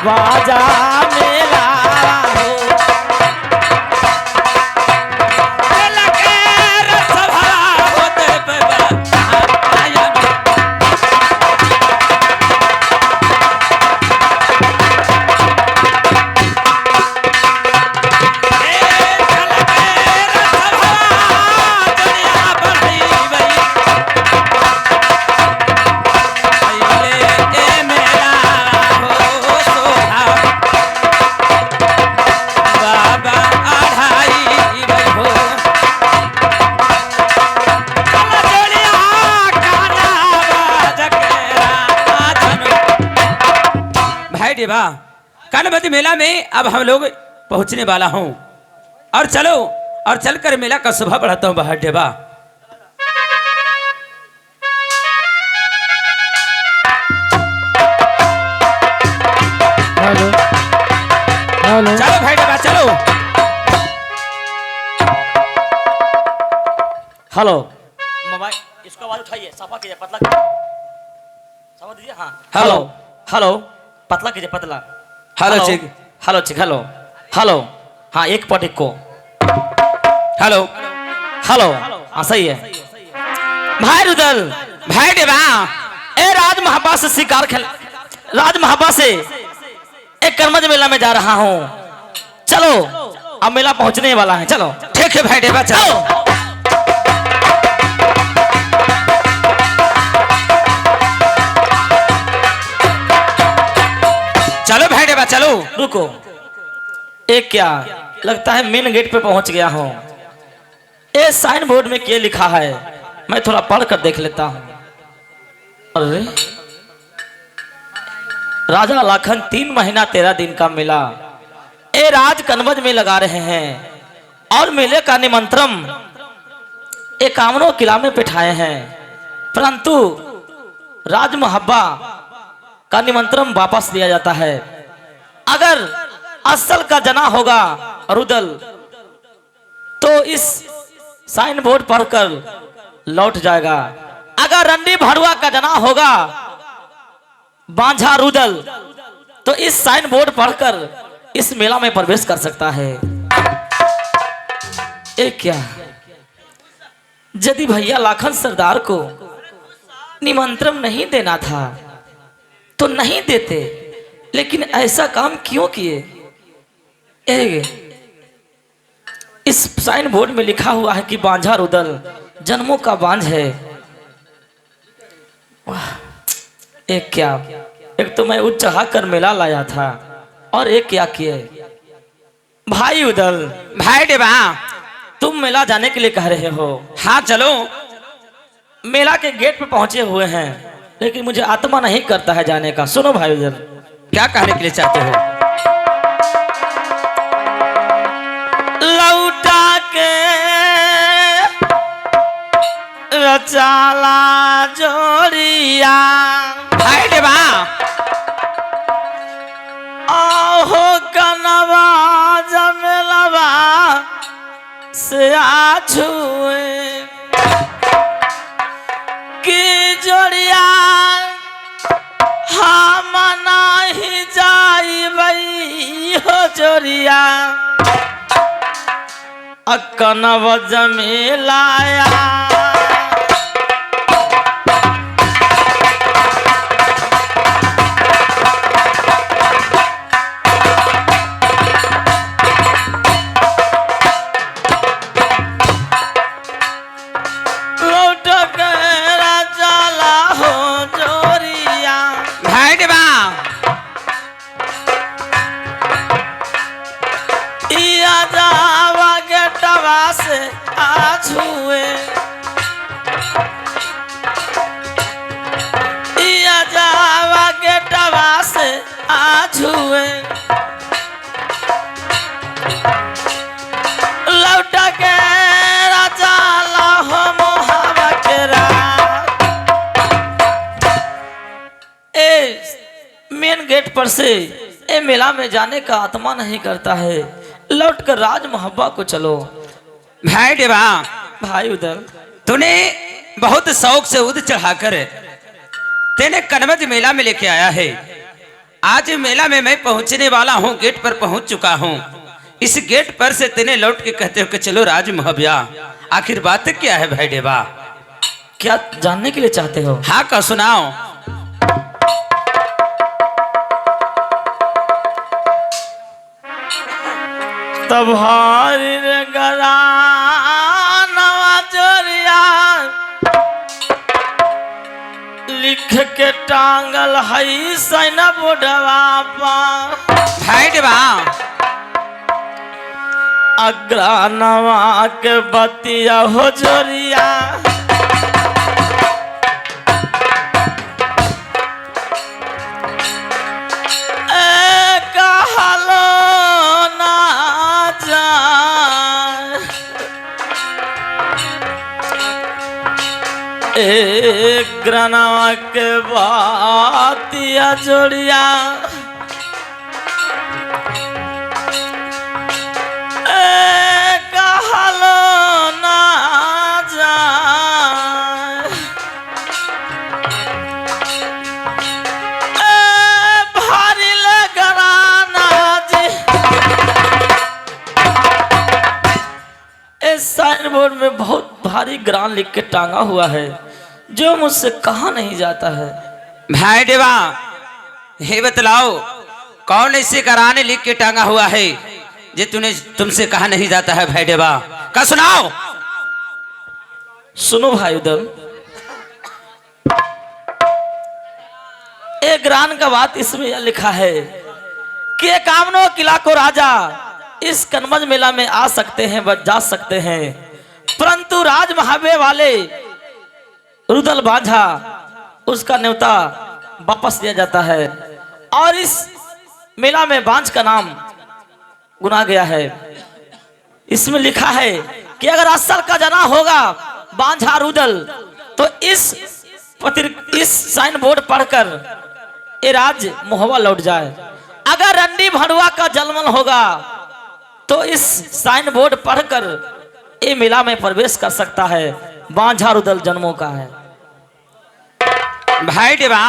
वाजा मेला हो लगे रसभा होते आया कानवती मेला में अब हम लोग पहुंचने वाला हूं और चलो और चलकर मेला का शोभा बढ़ाता हूं बाहर डेबा। हेलो हेलो चलो भाई डेबा चलो। हेलो मोबाइल इसको आवाज उठाइए, सफा कीजिए, पतला कीजिए, समझ दीजिए। हाँ हेलो हेलो पतला कीजिए, पतला। हेलो चिक हेलो चिक हेलो हेलो हाँ एक पॉट एक को हेलो हेलो हाँ सही है। भाई रुदल भाई देवा ए राज महाबा से शिकार खेल राज महाबा से एक कर्मज मेला में जा रहा हूँ, चलो अब मेला पहुंचने वाला है, चलो। ठीक है भाई डेबा चलो। चलो भाई डेबा चलो। रुको एक क्या लगता है मेन गेट पे पहुंच गया हूँ। ये साइन बोर्ड में क्या लिखा है मैं थोड़ा पढ़ कर देख लेता हूँ। अरे राजा लाखन 3 महीना 13 दिन का मेला ए राज कनवज में लगा रहे हैं और मेले का निमंत्रण एकावनों किला में बिठाए हैं, परंतु राज मुहब्बा का निमंत्रण वापस लिया जाता है। अगर असल का जना होगा रुदल तो इस साइन बोर्ड पढ़कर लौट जाएगा। अगर रंडी भड़ुआ का जना होगा बांझा रुदल तो इस साइन बोर्ड पढ़कर इस मेला में प्रवेश कर सकता है। एक क्या यदि भैया लाखन सरदार को निमंत्रण नहीं देना था तो नहीं देते, लेकिन ऐसा काम क्यों किए? इस साइन बोर्ड में लिखा हुआ है कि बांझा रुदल जन्मों का बांझ है। एक क्या, एक तो मैं उच्च चढ़ा कर मेला लाया था और एक क्या किए भाई उदल। भाई देवा, तुम मेला जाने के लिए कह रहे हो। हाँ चलो। मेला के गेट पे पहुंचे हुए हैं, लेकिन मुझे आत्मा नहीं करता है जाने का। सुनो भाई उदल, क्या कहने के लिए चाहते हो? लौटा के रचाला जोड़िया भाई देवा, आहो कनवा जमेलवा से आछुए की जोड़िया हम नहीं जाई हो जोड़िया अकनव जमेलाया। भाई देवा, जावा गेटवा से आछुए जावा गेटवा से आछुए लौटा के राजा लाहो मोहावा के मेन गेट पर से ए मेला में जाने का आत्मा नहीं करता है। लौट कर राज मुहब्बा को चलो। भाई देवा, भाई उधर तूने बहुत शौक से उद चढ़ाकर तेने कनवज मेला में लेके आया है। आज मेला में मैं पहुंचने वाला हूं, गेट पर पहुंच चुका हूं। इस गेट पर से तेने लौट के कहते हो कि चलो राज मुहब्बा, आखिर बात क्या है भाई देवा? क्या जानने के लिए चाहते हो? हाँ का सुनाओ। तब हारी रे गरा नवा जोरिया लिख के टांगल हई सैना बोडवा पा। भाई देवा, अग्रा नवा के बतिया हो जोरिया एक ग्रना के बातिया जोड़िया कहलो ना जाए भारी लगराना जी। इस साइन बोर्ड में बहुत भारी ग्रान लिख के टांगा हुआ है जो मुझसे कहा नहीं जाता है। भाई देवा, हे बतलाओ कौन ऐसे कराने लिख के टांगा हुआ है जे तुमसे कहा नहीं जाता है? भाई देवा का सुनाओ। सुनो भाई उधर, एक ग्रान का बात इसमें यह लिखा है कि एकावनों किला को राजा इस कनमज मेला में आ सकते हैं, जा सकते हैं, परंतु राज महाबे वाले रुदल बांझा उसका न्योता वापस दिया जाता है और इस मेला में बांझ का नाम गुना गया है। इसमें लिखा है कि अगर असल का जना होगा बांझा रुदल तो इस साइन बोर्ड पढ़कर ये राज मुहवा लौट जाए। अगर रंडी भड़ुआ का जलमल होगा तो इस साइन बोर्ड पढ़कर ये मेला में प्रवेश कर सकता है। बांझा रुदल जन्मों का है। भाई देवा,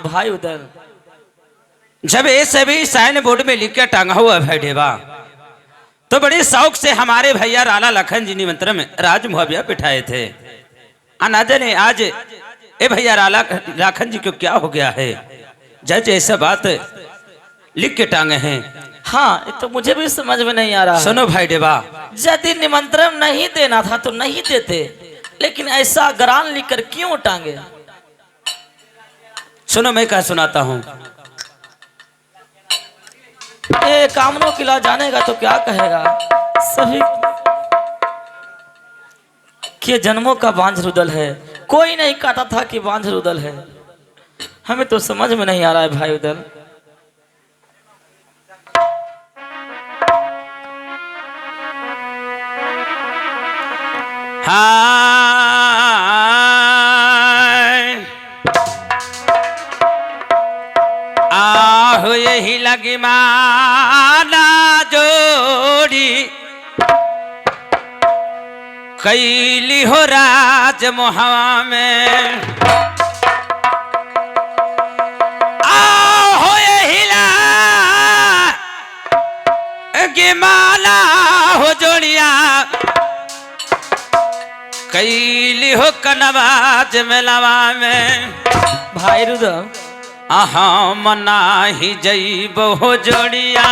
भाई उदल, जब ये सभी साइन बोर्ड में लिख के टांगा हुआ भाई देवा, तो बड़े शौक से हमारे भैया राला लखन जी निमंत्रण में राज मुहैया बिठाए थे। अनाजा ने आज ए भैया राला लखन जी को क्या हो गया है, जज ऐसा बात लिख के टांगे हैं। हाँ ये तो मुझे भी समझ में नहीं आ रहा। सुनो भाई देवा, यदि निमंत्रण नहीं देना था तो नहीं देते, लेकिन ऐसा ग्रान लिखकर क्यों टांगे? सुनो मैं क्या सुनाता हूँ। ये कामनों किला जानेगा तो क्या कहेगा सभी कि जन्मों का बांझ रुदल है। कोई नहीं कहता था कि बांझ रुदल है। हमें तो समझ में नहीं आ रहा है भाई उदल। आहो यही लगी माना जोड़ी, कैली हो राज मुहवा में। आहो यही लगी माला हो जोड़िया, कैली हो कनवाज मेलवा में। भाई रुदल, आहा मना ही जईब हो जोड़िया,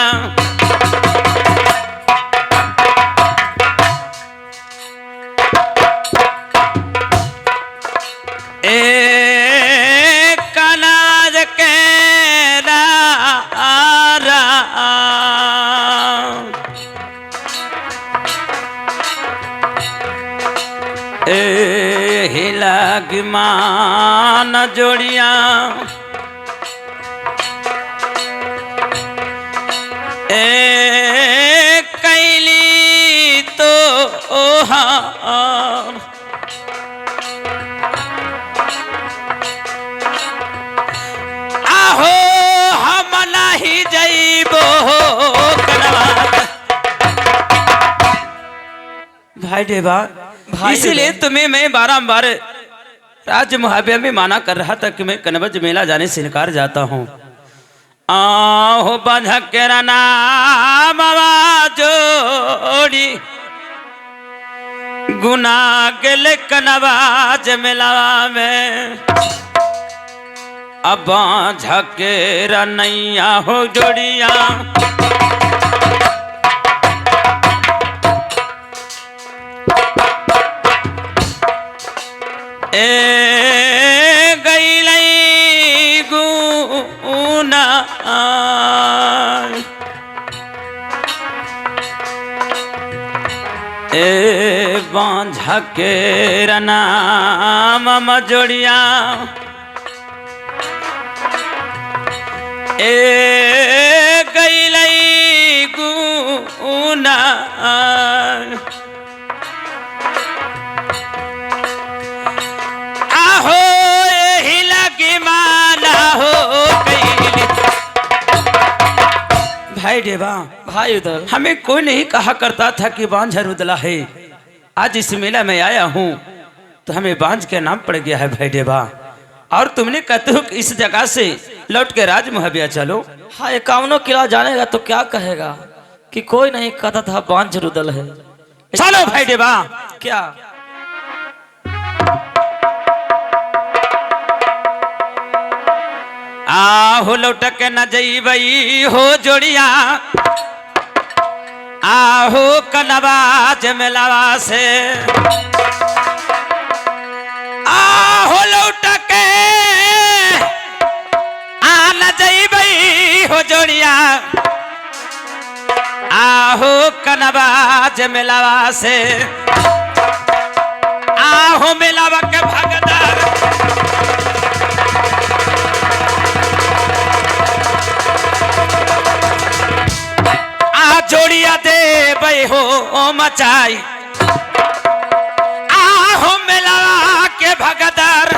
ए कनाज के रारा, ए हिला गिमान जोड़िया, ए कैली तो हार, आहो हम नहीं जईबो भाई देवा। इसीलिए तुम्हें मैं बारंबार राज मुहैया में माना कर रहा था कि मैं कनवज मेला जाने से इनकार जाता हूँ। आहो बंधकेरा नाम जोड़ी, गुना गेल कनवाज मेलावा में। अब झकेरा नैया हो जोड़िया, ए गईलई गुना, ए बांझा के नाम मजोड़िया, ए गईलई गुना, आहो यही लगी माला हो गई। भाई देवा, भाई उदल, हमें कोई नहीं कहा करता था कि बांझ रुदला है। आज इस मेला में आया हूँ तो हमें बांझ के नाम पड़ गया है भाई देवा। और तुमने कहते हो कि इस जगह से लौट के राज मुहैया चलो। हाँ ये कामनों किला जानेगा तो क्या कहेगा कि कोई नहीं कहता था बांझ रुदल है। चलो भाई देवा। क्या आहो लौटक न जईबई हो जोड़िया, आहो कनवाज मेलावा से। आहो लौटक आन जईबई हो जोड़िया, आहो कनवाज मेलावा से। आहो मेलावा के भगदार, जोड़िया दे बई हो मचाई आहो मेला के भगदर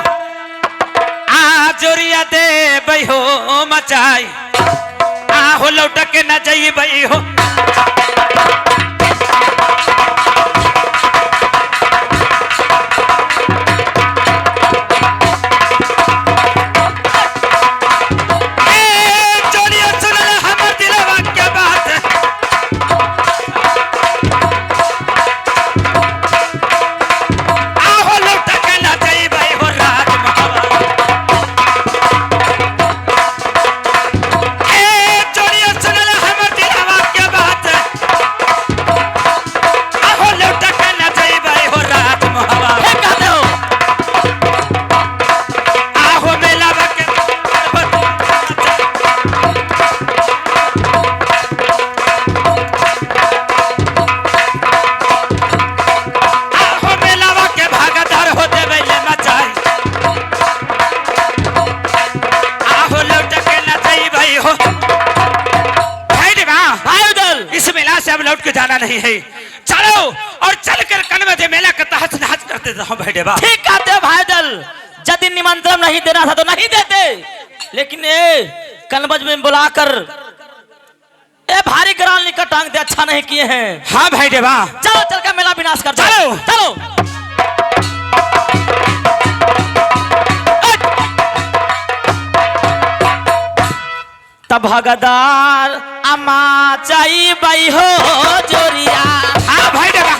आ जोरिया दे बई हो मचाई आहो लौट के न जाई बई हो जाना नहीं है। चलो और चलकर कनवज मेला का तहस नहस करते रहो भाई देवा। ठीक कहते हो भाई दल, यदि निमंत्रण नहीं देना था तो नहीं देते, लेकिन ये कनवज में बुलाकर ए भारी ग्राल निकट टांग दे अच्छा नहीं किए हैं। हाँ भाई देवा, चलो चल कर मेला विनाश कर दो। चलो चलो तब भगदार अम्मा चाई बाई हो जोरिया। हाँ भाई देवा,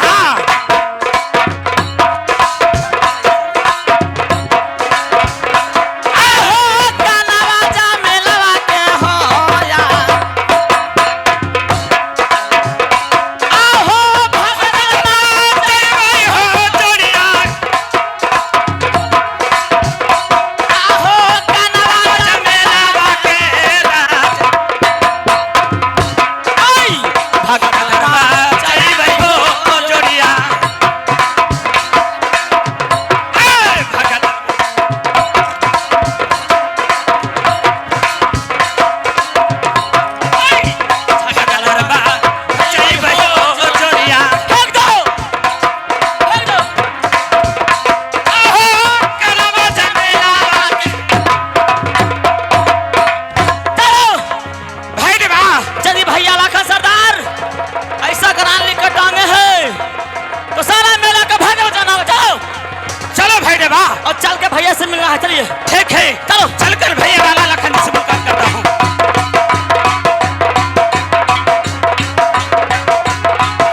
हाँ चलिए। ठीक है, चलो चलकर भैया लाला लखन से मुलाकात करता हूँ।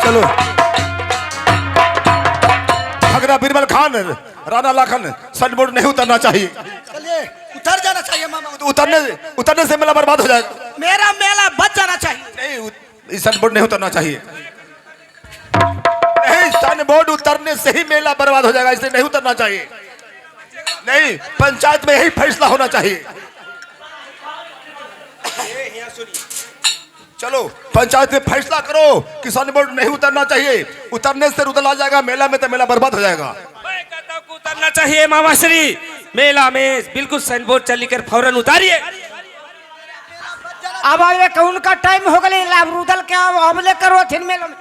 चलो भगना बीरबल खान राणा लाखन सनबोर्ड नहीं उतरना चाहिए। चलिए उतर जाना चाहिए मामा। उतरने से मेला बर्बाद हो जाएगा। मेरा मेला बच जाना चाहिए। नहीं, सनबोर्ड नहीं उतरना चाहिए। नहीं, सनबोर्ड उतरने से ही मेला बर्बाद हो जाएगा, इसलिए नहीं उतरना चाहिए। नहीं, पंचायत में यही फैसला होना चाहिए। चलो पंचायत में फैसला करो कि सनबोर्ड नहीं उतरना चाहिए। उतरने से रुदल आ जाएगा मेला में, तो मेला बर्बाद हो जाएगा। मैं कहता हूँ उतरना चाहिए मामा श्री। मेला में बिल्कुल साइन बोर्ड चल कर फौरन उतारिए। अब आवे कौन का टाइम हो गले रुदल के अब ले करो थिन मेलो में।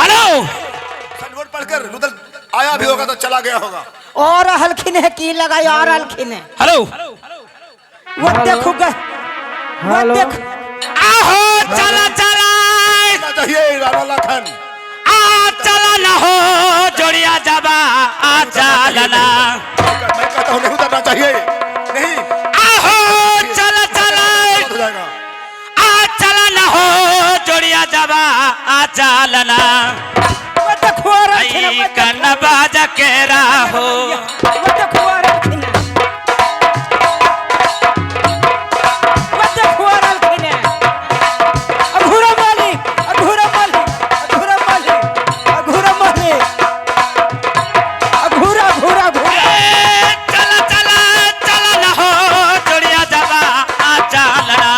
हेलो, सनबोर्ड पढ़कर रुदल आया भी होगा तो चला गया होगा। और हल्खिन है की लगाई और हल्खिन है। हेलो, वो देखो वो देखो। आहो चला चला चाहिए राणा लाखन। आ चला ना हो जोड़िया जाबा आ चलना। मैं कहता हूँ नहीं उतरना चाहिए। नहीं, आहो चला चला हो जाएगा। आ चला ना हो जोड़िया जाबा आ चलना। वो देखो और हल्खिन है। कन बाजा के राहो वो देखो और हल्खिन है। वो देखो और हल्खिन है। अघूरा माली, अघूरा माली, अघूरा माली, अघूरा माली, अघूरा अघूरा अघूरा। चला चला चला ना हो जोड़िया जाबा आ चलना।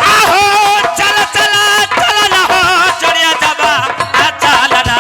आहो चला चला चला ना हो जोड़िया जाबा आ चलना।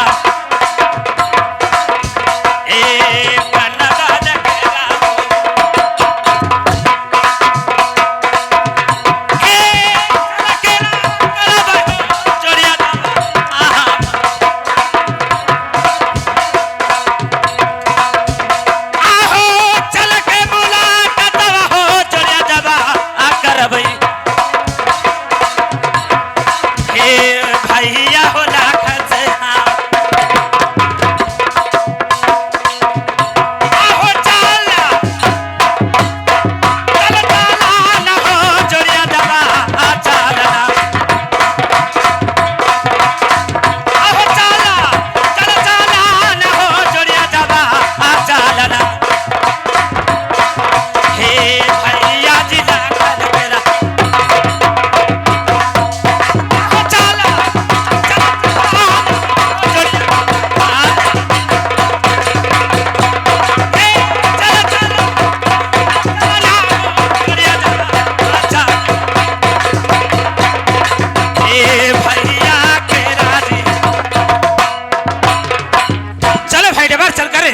भाई डबर चल करे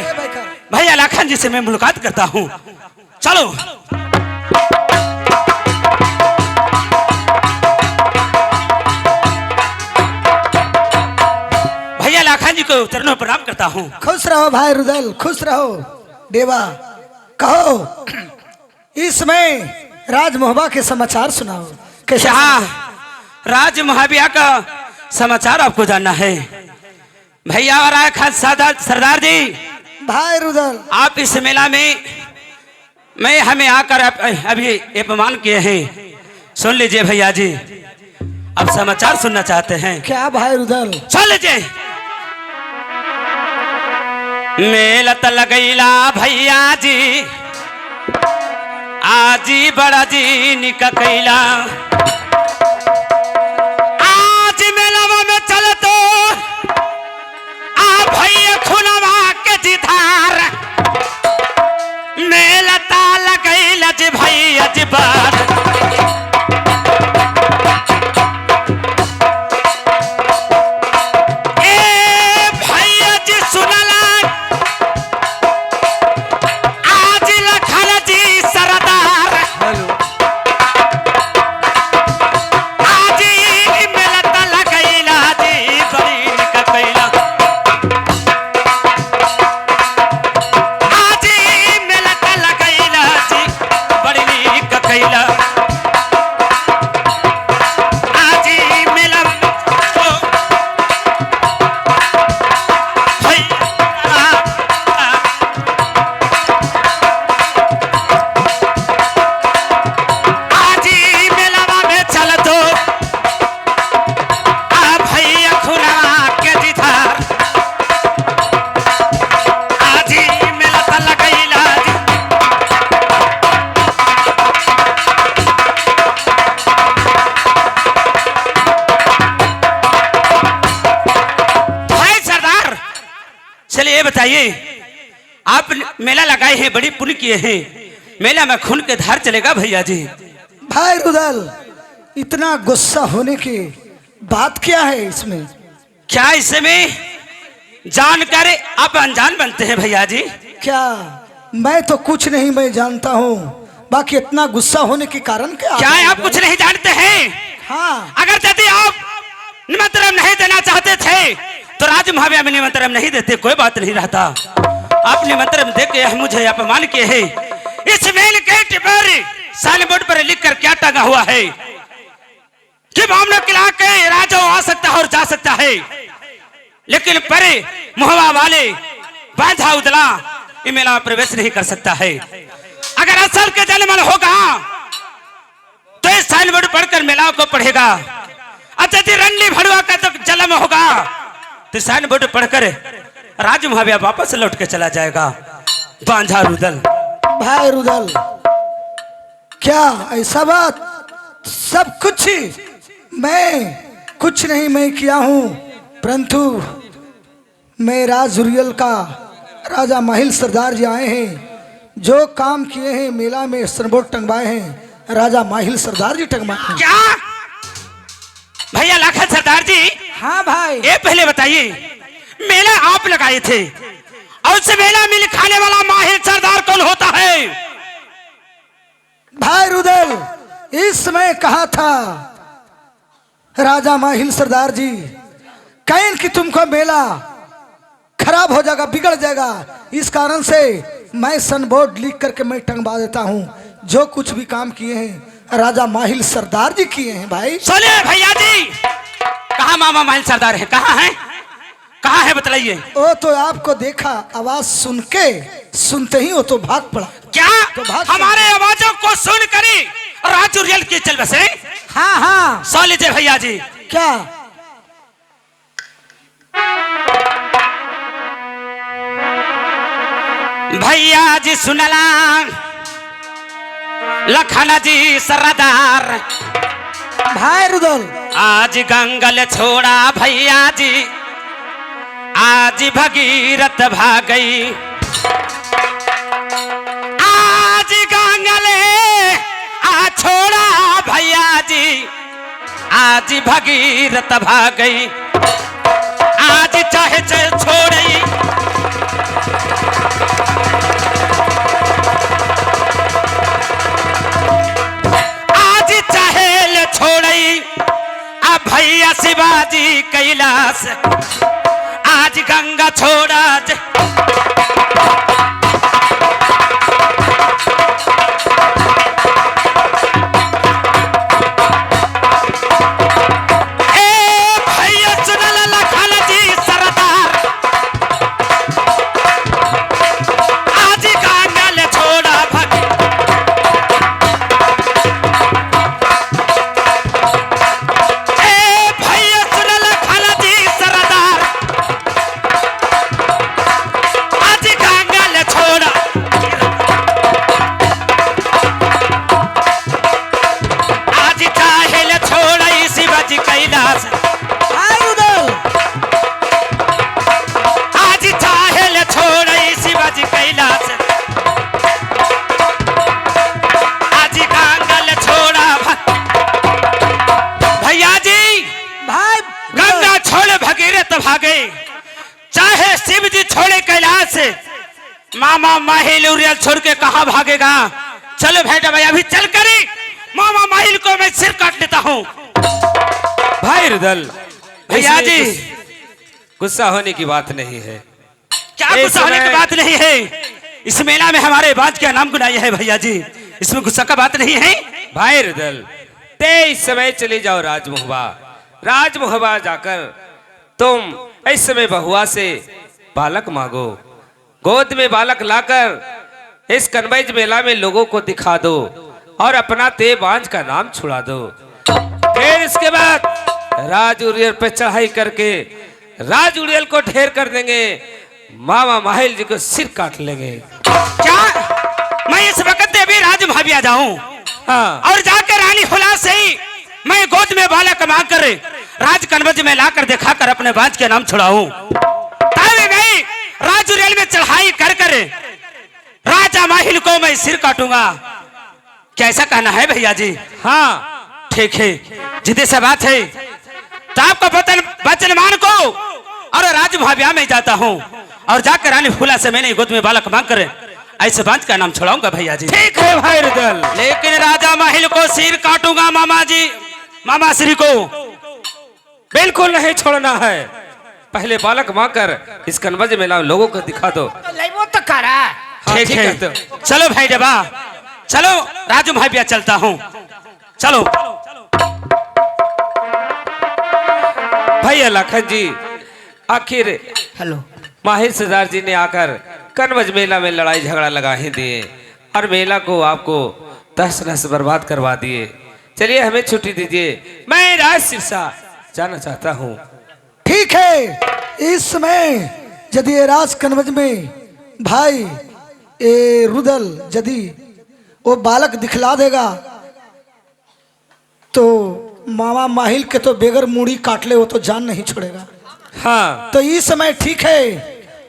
भैया लाखन जी से मैं मुलाकात करता हूँ। चलो भैया लाखन जी को चरणों में प्रणाम करता हूँ। खुश रहो भाई रुदल, खुश रहो। देवा कहो, इसमें राज मोहबा के समाचार सुनाओ। कैसा राज महाबिया का समाचार आपको जानना है। भैया और आए खान सरदार जी भाई रुदल, आप इस मेला में मैं हमें आकर अभी अपमान किए हैं। सुन लीजिए भैया जी, अब समाचार सुनना चाहते हैं। क्या भाई रुदल? सुन लीजिए। मेला त लगैला भैया जी, आजी बड़ा जी निकैला, आज मेलावा में चल तो आ भैया खुनवा के जिधार, मेला ता लगैला जी भैया जी बार, ए भैया जी सुनला आज लखन जी सरदार, आज मेला ता लगैला जी बड़ी निकैला, आज मेला ता लगैला जी बड़ी निकैला, आज मेला आज मेलावा में चल दो आ भैया खुनवा के जिधार, आज मेला ता लगैला जी। भाई सरदार, चलिए ये बताइए, आप मेला लगाए हैं, बड़ी पुण्य किए हैं, मेला में खून के धार चलेगा भैया जी? भाई रुदल, इतना गुस्सा होने की बात क्या है इसमें? क्या इसमें जानकर आप अनजान बनते हैं भैया जी? क्या मैं तो कुछ नहीं मैं जानता हूँ, बाकी इतना गुस्सा होने के कारण क्या? क्या आप कुछ नहीं जानते हैं? हाँ, अगर यदि आप निमंत्रण नहीं देना चाहते थे तो राज महाविया में निमंत्रण नहीं देते, कोई बात नहीं रहता। आप निमंत्रण दे के मुझे अपमान किए हैं। इस मेल गेट पर साइन बोर्ड पर लिख कर क्या टंगा हुआ है कि बामनों किला के राजा आ सकता है और जा सकता है, लेकिन परे मुहवा वाले बांधा उदला ये मेला में प्रवेश नहीं कर सकता है। अगर असल के जन्मल होगा तो इस साइन बोर्ड पढ़कर मेला को पढ़ेगा, और यदि रंडी भड़ुआ का तो जन्म होगा तो साइन बोर्ड पढ़कर राज महाविया वापस लौट के चला जाएगा। बांझा रुदल, भाई रुदल, क्या ऐसा बात? सब कुछ मैं कुछ नहीं मैं किया हूँ, परंतु मैं राजुरियल का राजा माहिल सरदार जी आए हैं, जो काम किए हैं मेला में सरबोर्ड टंगवाए हैं राजा माहिल सरदार जी टंगवाए हैं। क्या भैया लाखन सरदार जी? हाँ भाई, ये पहले बताइए, मेला आप लगाए थे और उस मेला में लिखाने वाला माहिर सरदार कौन होता है? भाई रुदल, इस समय कहा था राजा माहिल सरदार जी, कहीं कि तुमको मेला खराब हो जाएगा, बिगड़ जाएगा, इस कारण से मैं सन बोर्ड लिख करके मैं टंगवा देता हूँ। जो कुछ भी काम किए हैं राजा माहिल सरदार जी किए हैं। भाई सुनिए भैया जी, कहाँ मामा माहिल सरदार है? कहाँ है? कहाँ है बतलाइए। वो तो आपको देखा, आवाज सुनते ही वो तो भाग पड़ा। क्या तो भाग हमारे आवाजों को सुन करी राजू रियल की चल बसे? हाँ हाँ, सुन लीजिए भैया जी, क्या भैया जी सुनला लखन जी सरदार, भाई रुदल, आज गंगल छोड़ा भैया जी, आज भगीरथ भागई, आज गंगले आ छोड़ा भैया जी, आज भगीरथ भागई, आज चाहे छोड़ई से मामा माहिल उरियल छोड़ के कहा भागेगा। चलो भेटा भाई अभी चल कर मामा माहिल को मैं सिर काट लेता हूँ। भाई रुदल भैया जी गुस्सा होने की बात नहीं है। क्या गुस्सा होने की बात नहीं है? इस मेला में हमारे बाज का नाम गुनाया है भैया जी, इसमें गुस्सा का बात नहीं है। भाई रुदल ते इस समय चले जाओ राजमहुआ। राजमहुआ जाकर तुम इस समय बहुआ से बालक मांगो। गोद में बालक लाकर इस कन्वैज मेला में लोगों को दिखा दो और अपना ते बांझ का नाम छुड़ा दो। फिर इसके बाद राज उरियल पे चढ़ाई करके राज उरियल को ढेर कर देंगे। मामा माहिल जी को सिर काट लेंगे। क्या मैं इस वक्त अभी राज भाभिया जाऊं? हाँ। और जाकर रानी हुला से ही मैं गोद में बालक मांग कर राज कन्वज में लाकर दिखाकर अपने बांझ के नाम छुड़ाऊं। तभी मैं राज उरियल में चढ़ाई कर कर राजा माहिल को मैं सिर काटूंगा। कैसा कहना है भैया जी? हाँ ठीक है, जिद्दी से बात है तो आपका वचन मान को और राज भाभिया में जाता हूँ और जाकर रानी फूला से मैंने गोद में बालक मांग कर ऐसे बांझ का नाम छुड़ाऊंगा भैया जी। ठीक है भाई रुदल, लेकिन राजा माहिल को सिर काटूंगा। मामा जी मामा श्री को बिल्कुल नहीं छोड़ना है। पहले बालक मांग कर इस कन्वज में लोगों को दिखा दो। लेबो तो करा। ठीक है तो चलो भाई देवा, चलो राजू भाई भी चलता हूँ। चलो भैया लखन जी आखिर हेलो माहिर सरदार जी ने आकर कन्वज मेला में लड़ाई झगड़ा लगा ही दिए और मेला को आपको तहस नहस बर्बाद करवा दिए। चलिए हमें छुट्टी दीजिए, मैं राज सिरसा जाना चाहता हूँ। ठीक है, इस समय यदि ये राज कन्वज में भाई ए रुदल यदि वो बालक दिखला देगा तो मामा माहिल के तो बेगर मूड़ी काट ले, वो तो जान नहीं छोड़ेगा। हाँ तो इस समय ठीक है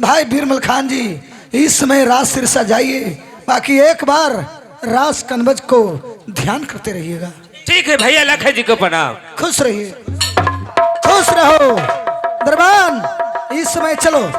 भाई बीरमल खान जी, इस समय राज सिरसा जाइए, बाकी एक बार राज कन्वज को ध्यान करते रहिएगा। ठीक है भैया लखन जी को प्रणाम। खुश रहिए, खुश रहो। दरबान इस समय चलो।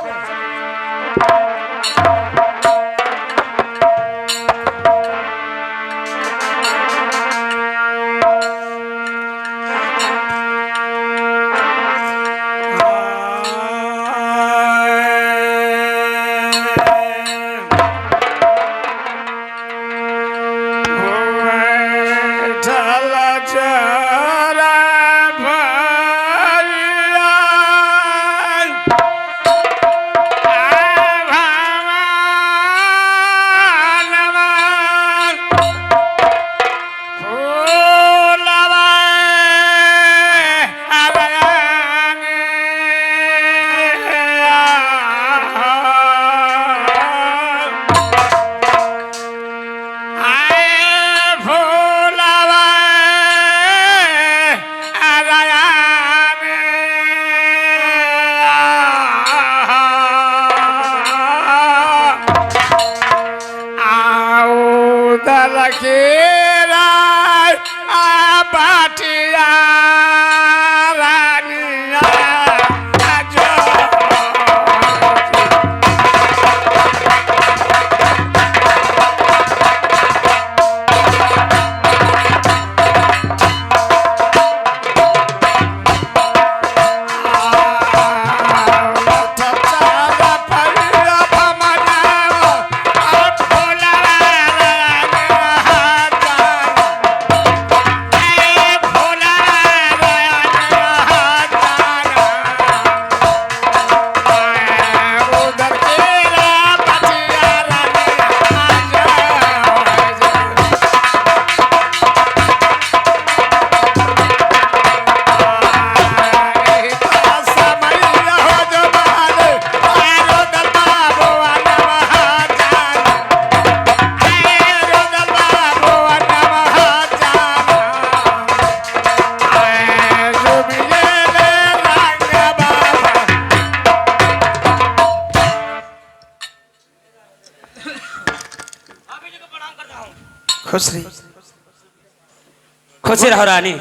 खुश रहो रानी।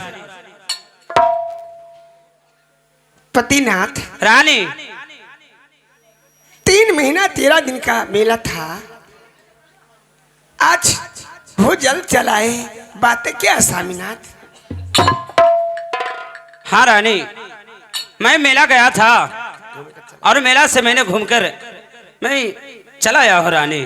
पतिनाथ रानी 3 महीना 13 दिन का मेला था, आज वो जल चलाए, बातें क्या स्वामीनाथ? हाँ रानी, मैं मेला गया था और मेला से मैंने घूमकर मैं चला आया हूँ रानी।